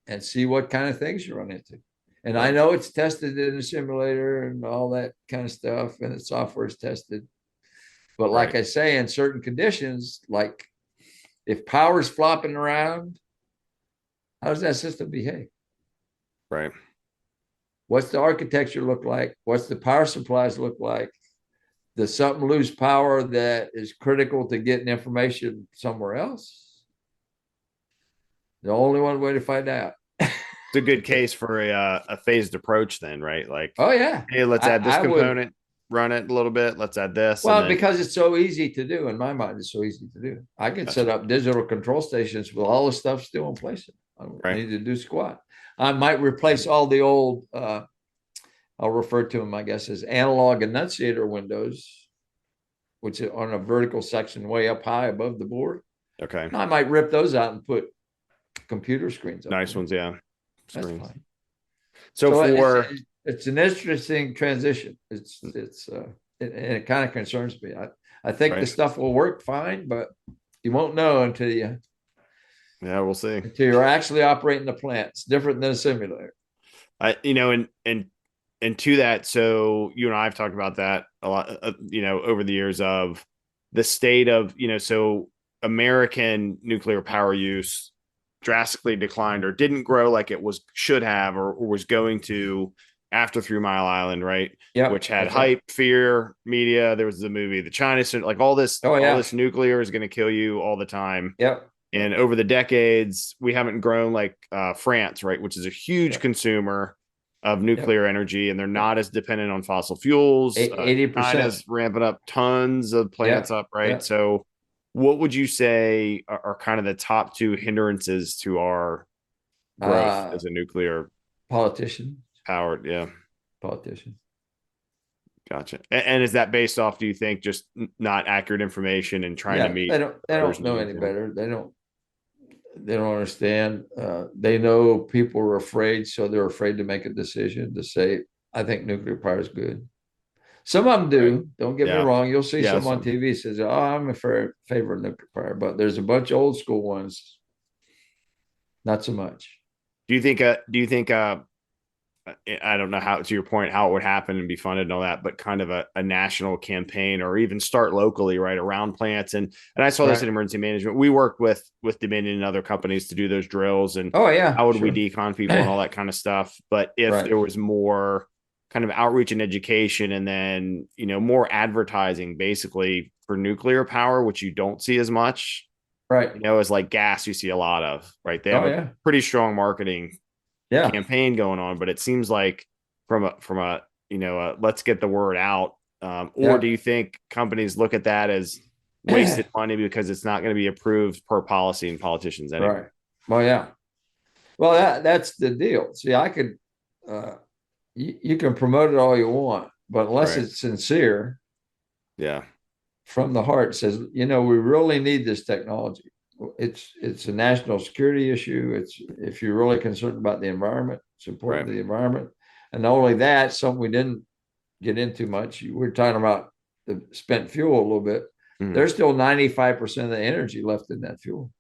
and see what kind of things you run into. And I know it's tested in a simulator and all that kind of stuff, and the software is tested. But like I say, in certain conditions, like if power's flopping around, how does that system behave? Right. What's the architecture look like? What's the power supplies look like? Does something lose power that is critical to getting information somewhere else? The only one way to find out. It's a good case for a phased approach then, right? Like, oh yeah, hey, let's add this component, run it a little bit. Let's add this. Well, because it's so easy to do. In my mind, it's so easy to do. I can set up digital control stations with all the stuff still in place. I don't need to do squat. I might replace all the old, I'll refer to them, I guess, as analog enunciator windows, which are on a vertical section way up high above the board. Okay. I might rip those out and put computer screens up. Nice ones, yeah. That's fine. So it's an interesting transition. And it kind of concerns me. I think the stuff will work fine, but you won't know until we'll see. Until you're actually operating the plant. It's different than a simulator. And to that, so you and I have talked about that a lot, over the years of the state of, so American nuclear power use drastically declined or didn't grow like it should have or was going to after 3 Mile Island, right? Yeah, which had hype, fear, media. There was the movie The China, like all this, all this nuclear is going to kill you all the time. Yep. And over the decades, we haven't grown like France, right, which is a huge consumer of nuclear energy, and they're not as dependent on fossil fuels. 80%. China's ramping up tons of plants up, right? Yep. So what would you say are kind of the top 2 hindrances to our growth as a nuclear politician powered? Politician. Gotcha. And is that based off, do you think, just not accurate information and trying to meet? They don't know any better. They don't understand. They know people are afraid, so they're afraid to make a decision to say, I think nuclear power is good. Some of them do. Right. Don't get me wrong. You'll see some on TV says, "Oh, I'm in favor of nuclear power," but there's a bunch of old school ones. Not so much. Do you think? I don't know how, to your point, how it would happen and be funded and all that, but kind of a national campaign or even start locally, right, around plants. And I saw this in emergency management. We worked with Dominion and other companies to do those drills and how would we decon people and all that kind of stuff. But if there was more kind of outreach and education, and then, more advertising basically for nuclear power, which you don't see as much, Right. as like gas, you see a lot of, right? They have Oh a yeah. pretty strong marketing Yeah. campaign going on, but it seems like let's get the word out. Or Yeah. do you think companies look at that as wasted money because it's not going to be approved per policy and politicians anyway? Right. Well, yeah. Well, that's the deal. See, I could, you can promote it all you want, but unless Right. it's sincere Yeah. from the heart, says, we really need this technology. It's a national security issue. It's if you're really concerned about the environment, it's important Right. to the environment. And not only that, something we didn't get into much. We're talking about the spent fuel a little bit. Mhm. There's still 95% of the energy left in that fuel.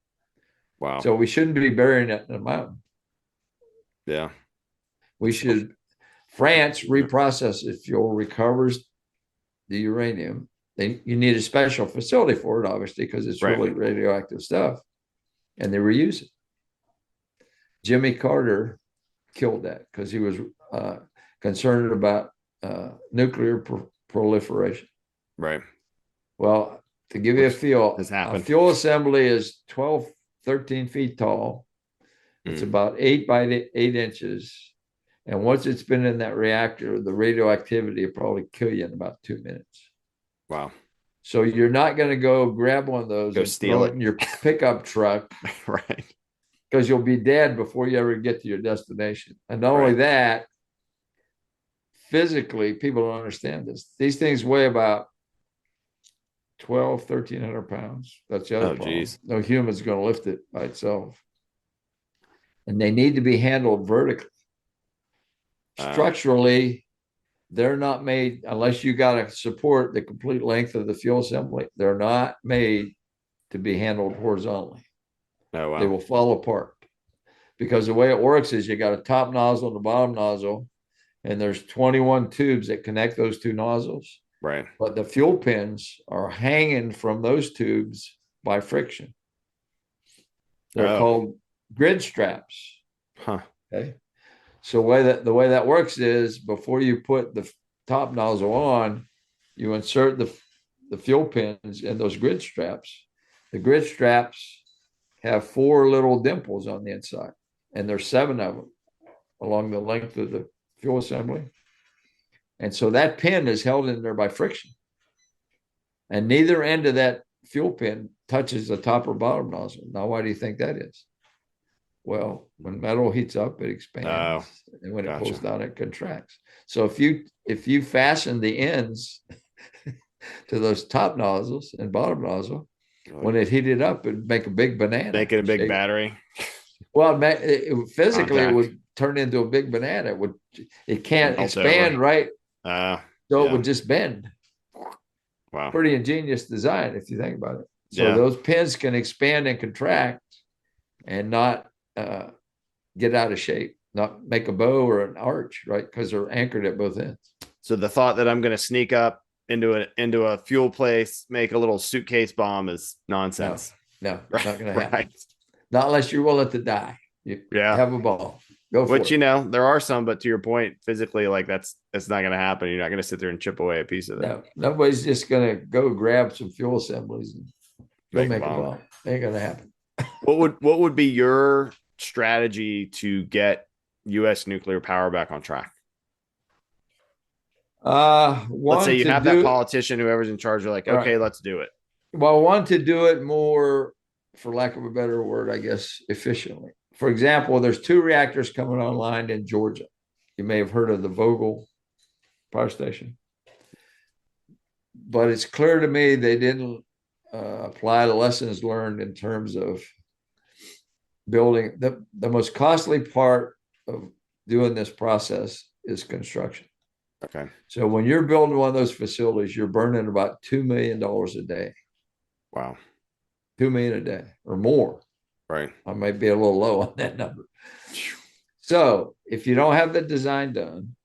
Wow. So we shouldn't be burying it in a mountain. Yeah. We should. France reprocesses fuel, recovers the uranium. You need a special facility for it, obviously, because it's Right. really radioactive stuff, and they reuse it. Jimmy Carter killed that because he was concerned about nuclear proliferation. Right. Well, to give you a feel, a fuel assembly is 12, 13 feet tall. It's about 8 by 8 inches. And once it's been in that reactor, the radioactivity will probably kill you in about 2 minutes. Wow. So you're not going to go grab one of those and steal it in your pickup truck. Right. Because you'll be dead before you ever get to your destination. And not only that, physically, people don't understand this. These things weigh about 1,300 pounds. That's the other problem. Geez. No human's going to lift it by itself. And they need to be handled vertically. Structurally, they're not made, unless you got to support the complete length of the fuel assembly, they're not made to be handled horizontally. Oh, wow. They will fall apart. Because the way it works is you got a top nozzle and a bottom nozzle, and there's 21 tubes that connect those two nozzles. Right. But the fuel pins are hanging from those tubes by friction. They're called grid straps. Huh. Okay. So the way that works is before you put the top nozzle on, you insert the fuel pins in those grid straps. The grid straps have 4 little dimples on the inside, and there's 7 of them along the length of the fuel assembly. And so that pin is held in there by friction. And neither end of that fuel pin touches the top or bottom nozzle. Now, why do you think that is? Well, when metal heats up, it expands, and when it cools down, it contracts. So if you fasten the ends to those top nozzles and bottom nozzle, when it heated up, it'd make a big banana. Make it a big battery. Well, physically, it would turn into a big banana. It can't expand, over. Right? So it would just bend. Wow. Pretty ingenious design if you think about it. So those pins can expand and contract and not get out of shape, not make a bow or an arch, right? Because they're anchored at both ends. So the thought that I'm going to sneak up into a fuel place, make a little suitcase bomb is nonsense. No, right. Not going to happen. Right. Not unless you're willing to die. You have a ball. Go for it. There are some, but to your point, physically, like that's not going to happen. You're not going to sit there and chip away a piece of it. No, nobody's just going to go grab some fuel assemblies and go make a bomb. Ain't going to happen. What would be your strategy to get U.S. nuclear power back on track? Let's say you have that politician, whoever's in charge, are like, okay, let's do it. Well, one, to do it more, for lack of a better word, I guess, efficiently. For example, there's 2 reactors coming online in Georgia. You may have heard of the Vogtle power station. But it's clear to me they didn't apply the lessons learned in terms of building. The most costly part of doing this process is construction. Okay. So when you're building one of those facilities, you're burning about $2 million a day. Wow. $2 million a day or more. Right. I might be a little low on that number. So if you don't have the design done,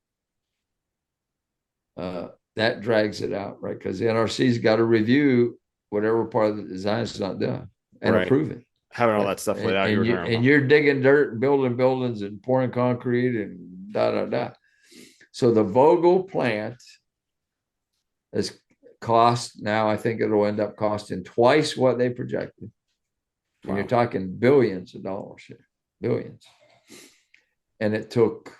that drags it out, right? Because the NRC's got to review whatever part of the design is not done and approve it. Having all that stuff laid out. And you're digging dirt and building buildings and pouring concrete and da. So the Vogel plant is cost now, I think it'll end up costing twice what they projected. And Wow. you're talking billions of dollars here, billions. And it took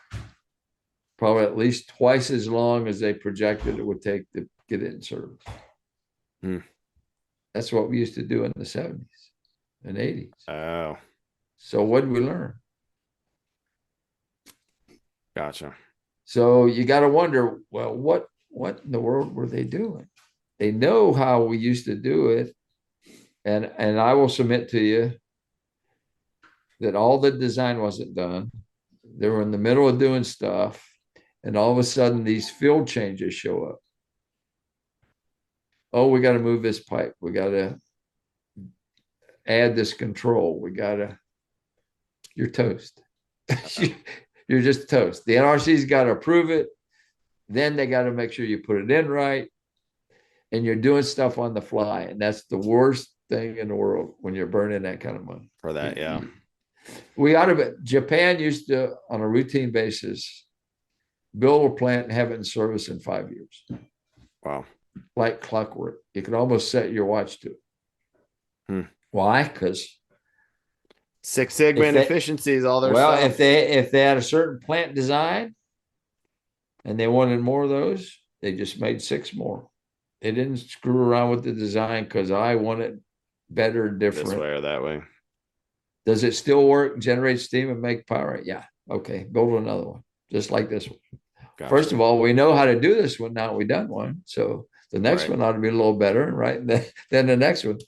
probably at least twice as long as they projected it would take to get it in service. That's what we used to do in the 70s and 80s. Oh, So what did we learn? gotcha. So you got to wonder, well, what in the world were they doing? They know how we used to do it. And I will submit to you that all the design wasn't done. They were in the middle of doing stuff. And all of a sudden, these field changes show up. Oh, we got to move this pipe. We got to add this control. You're toast. You're just toast. The NRC's got to approve it. Then they got to make sure you put it in right. And you're doing stuff on the fly. And that's the worst thing in the world when you're burning that kind of money. For that, yeah. Japan used to, on a routine basis, build a plant and have it in service in 5 years. Wow. Like clockwork. You could almost set your watch to it. Why? Because Six Sigma and efficiencies, all their stuff. Well, if they had a certain plant design and they wanted more of those, they just made 6 more. They didn't screw around with the design because I want it better, different. This way or that way. Does it still work, generate steam and make power? Yeah. Okay. Build another one, just like this one. Gotcha. First of all, we know how to do this one now. We've done one. So the next one ought to be a little better, right? Then the next one,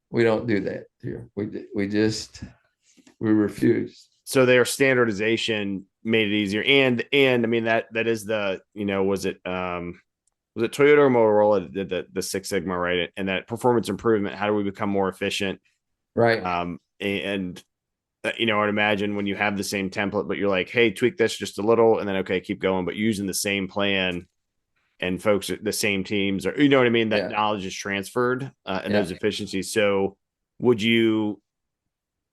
we don't do that here. We refuse. So their standardization made it easier. And I mean, that is the, was it Toyota or Motorola that did the Six Sigma, right? And that performance improvement, how do we become more efficient? Right. And I'd imagine when you have the same template, but you're like, hey, tweak this just a little, and then, okay, keep going, but using the same plan and folks, the same teams, or, what I mean? That knowledge is transferred and those efficiencies. So would you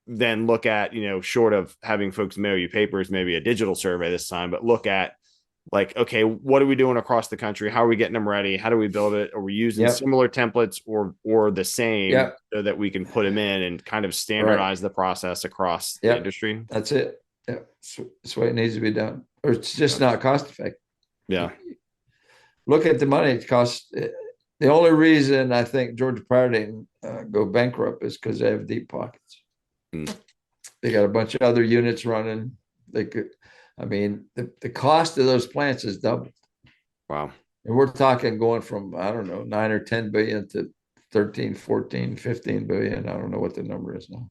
then look at, short of having folks mail you papers, maybe a digital survey this time, but look at like, okay, what are we doing across the country? How are we getting them ready? How do we build it? Are we using similar templates or the same so that we can put them in and kind of standardize the process across the industry? That's it. Yeah. That's the way it needs to be done. Or it's just not cost effective. Yeah. Look at the money it costs. The only reason I think George Pannell didn't go bankrupt is because they have deep pockets. They got a bunch of other units running. The cost of those plants is doubled. Wow. And we're talking going from, I don't know, 9 or 10 billion to 13, 14, 15 billion. I don't know what the number is now.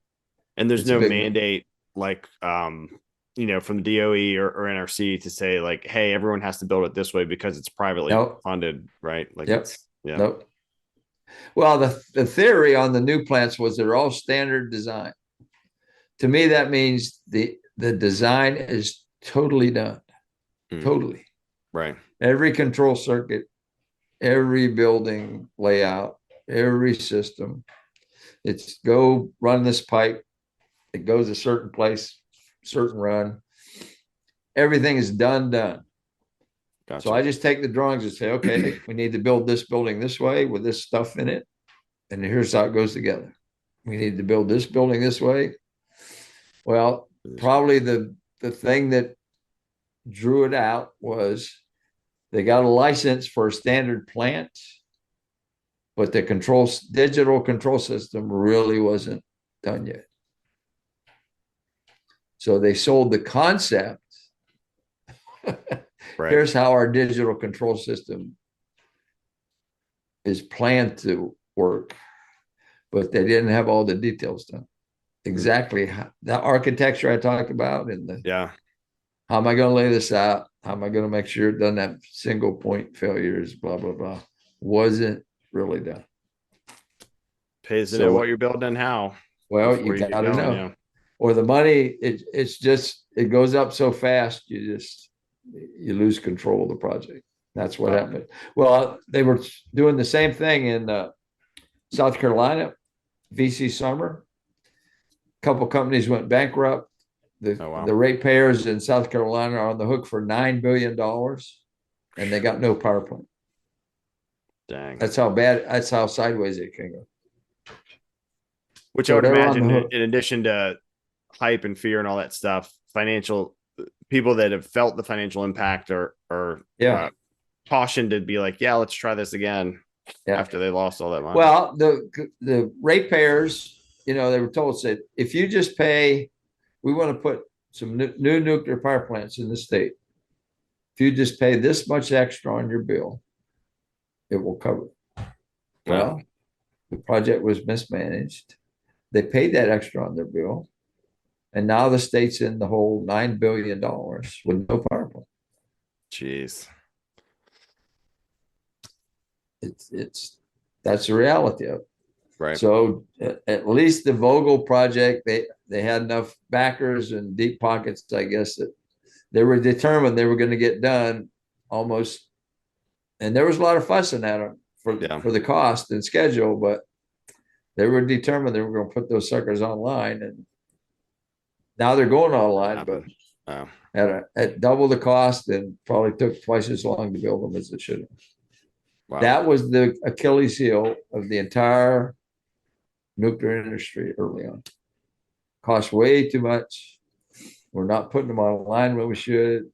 And there's no mandate like, from the DOE or NRC to say like, hey, everyone has to build it this way because it's privately funded, right? Like, Nope. Well, the theory on the new plants was they're all standard design. To me, that means the design is totally done. Totally. Right. Every control circuit, every building layout, every system. It's go run this pipe. It goes a certain place, certain run. Everything is done. Gotcha. So I just take the drawings and say, okay, we need to build this building this way with this stuff in it. And here's how it goes together. We need to build this building this way. Well, probably the thing that drew it out was they got a license for a standard plant, but the digital control system really wasn't done yet. So they sold the concept. Right. Here's how our digital control system is planned to work, but they didn't have all the details done. Exactly how, the architecture I talked about and how am I going to lay this out? How am I going to make sure it doesn't have single point failures, blah, blah, blah, wasn't really done. Pays to know what you're building and how. Well, you got to know. Yeah. Or the money, it's just, it goes up so fast, you lose control of the project. That's what happened. Well, they were doing the same thing in South Carolina, VC Summer. A couple companies went bankrupt. The ratepayers in South Carolina are on the hook for $9 billion. and they got no power plant. Dang. That's how bad. That's how sideways it can go. Which I So would they're on imagine, the hook. in addition to hype and fear and all that stuff, financial people that have felt the financial impact are Yeah, cautioned to be like, yeah, let's try this again yeah. after they lost all that money. Well, the ratepayers, they were told, said, if you just pay, we want to put some new nuclear power plants in the state. If you just pay this much extra on your bill, it will cover it. Well, the project was mismanaged. They paid that extra on their bill, and now the state's in the whole $9 billion with no power plant. Jeez. It's that's the reality of it. Right. So at least the Vogel project, they had enough backers and deep pockets, I guess, that they were determined they were going to get done almost. And there was a lot of fussing at them for the cost and schedule, but they were determined they were going to put those suckers online, and now they're going online, but at double the cost, and probably took twice as long to build them as it should have. Wow. That was the Achilles heel of the entire nuclear industry early on. Cost way too much. We're not putting them online when we should.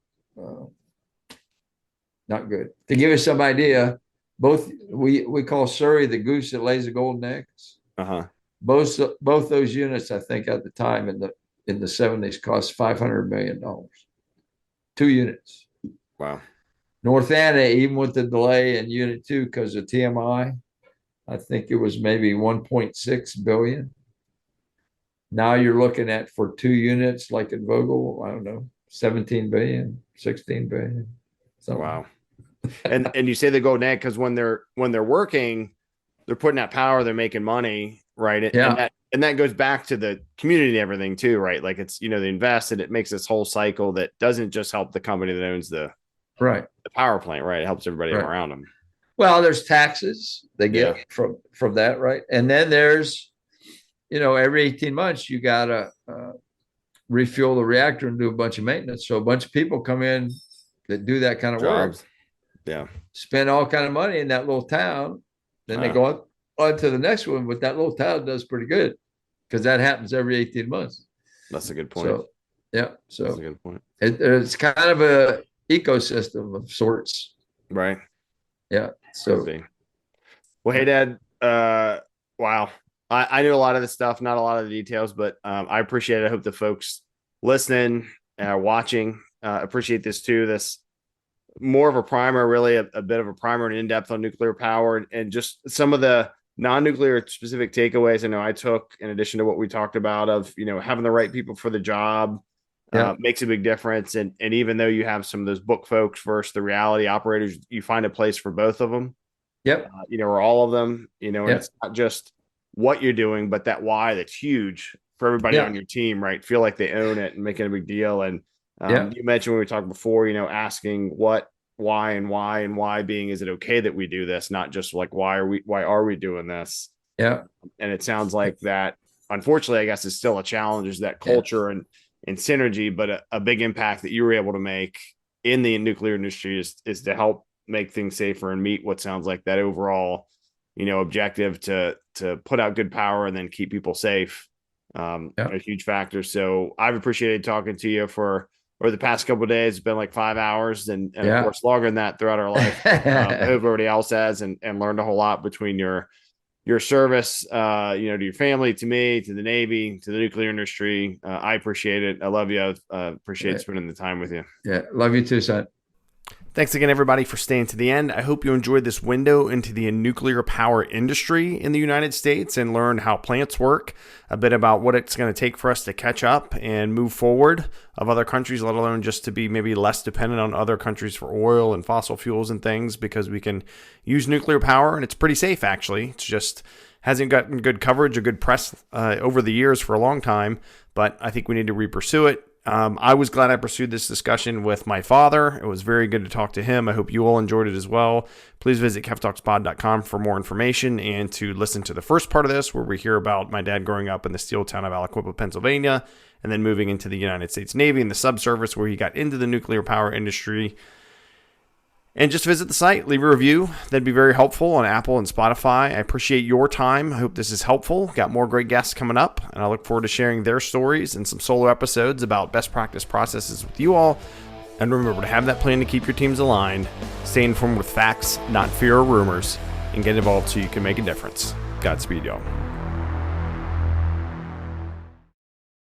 Not good. To give you some idea, both we call Surrey the goose that lays the golden eggs. Both those units, I think, at the time in the 70s, cost $500 million. 2 units. Wow. North Anna, even with the delay in Unit 2 because of TMI, I think it was maybe 1.6 billion. Now you're looking at, for 2 units, like at Vogel, I don't know, 17 billion, 16 billion. Something. Wow. and you say they go net because when they're working, they're putting out power, they're making money, right? Yeah. And that goes back to the community and everything too, right? Like it's, they invest, and it makes this whole cycle that doesn't just help the company that owns the power plant, right? It helps everybody around them. Well, there's taxes they get from that, right? And then there's, every 18 months you gotta refuel the reactor and do a bunch of maintenance. So a bunch of people come in that do that kind of work. Yeah. Spend all kind of money in that little town. Then they go on to the next one, but that little town does pretty good because that happens every 18 months. That's a good point. So, that's a good point. It's kind of a ecosystem of sorts. Right. Yeah. So, well, hey, Dad, wow. I knew a lot of this stuff, not a lot of the details, but I appreciate it. I hope the folks listening, watching, appreciate this too. This more of a primer, really a bit of a primer and in-depth on nuclear power and just some of the non-nuclear specific takeaways I know I took, in addition to what we talked about of, having the right people for the job makes a big difference. And even though you have some of those book folks versus the reality operators, you find a place for both of them. Yep. Or all of them, and it's not just what you're doing, but that why that's huge for everybody on your team, right? Feel like they own it and making a big deal. And you mentioned when we talked before, asking what, why, and why being, is it okay that we do this? Not just like, why are we doing this? Yeah. And it sounds like that, unfortunately, I guess is still a challenge, is that culture and synergy, but a big impact that you were able to make in the nuclear industry is to help make things safer and meet what sounds like that overall, objective to put out good power and then keep people safe. A huge factor. So I've appreciated talking to you for the past couple of days. It's been like 5 hours and of course longer than that throughout our life. I hope everybody else has and learned a whole lot between your service, to your family, to me, to the Navy, to the nuclear industry. I appreciate it. I love you. I appreciate spending the time with you. Yeah. Love you too, son. Thanks again, everybody, for staying to the end. I hope you enjoyed this window into the nuclear power industry in the United States and learned how plants work, a bit about what it's going to take for us to catch up and move forward of other countries, let alone just to be maybe less dependent on other countries for oil and fossil fuels and things, because we can use nuclear power and it's pretty safe, actually. It's just hasn't gotten good coverage or good press over the years for a long time, but I think we need to re-pursue it. I was glad I pursued this discussion with my father. It was very good to talk to him. I hope you all enjoyed it as well. Please visit kevtalkspod.com for more information and to listen to the first part of this, where we hear about my dad growing up in the steel town of Aliquippa, Pennsylvania, and then moving into the United States Navy and the subservice, where he got into the nuclear power industry. And just visit the site, leave a review. That'd be very helpful on Apple and Spotify. I appreciate your time. I hope this is helpful. Got more great guests coming up, and I look forward to sharing their stories and some solo episodes about best practice processes with you all. And remember to have that plan to keep your teams aligned, stay informed with facts, not fear or rumors, and get involved so you can make a difference. Godspeed, y'all.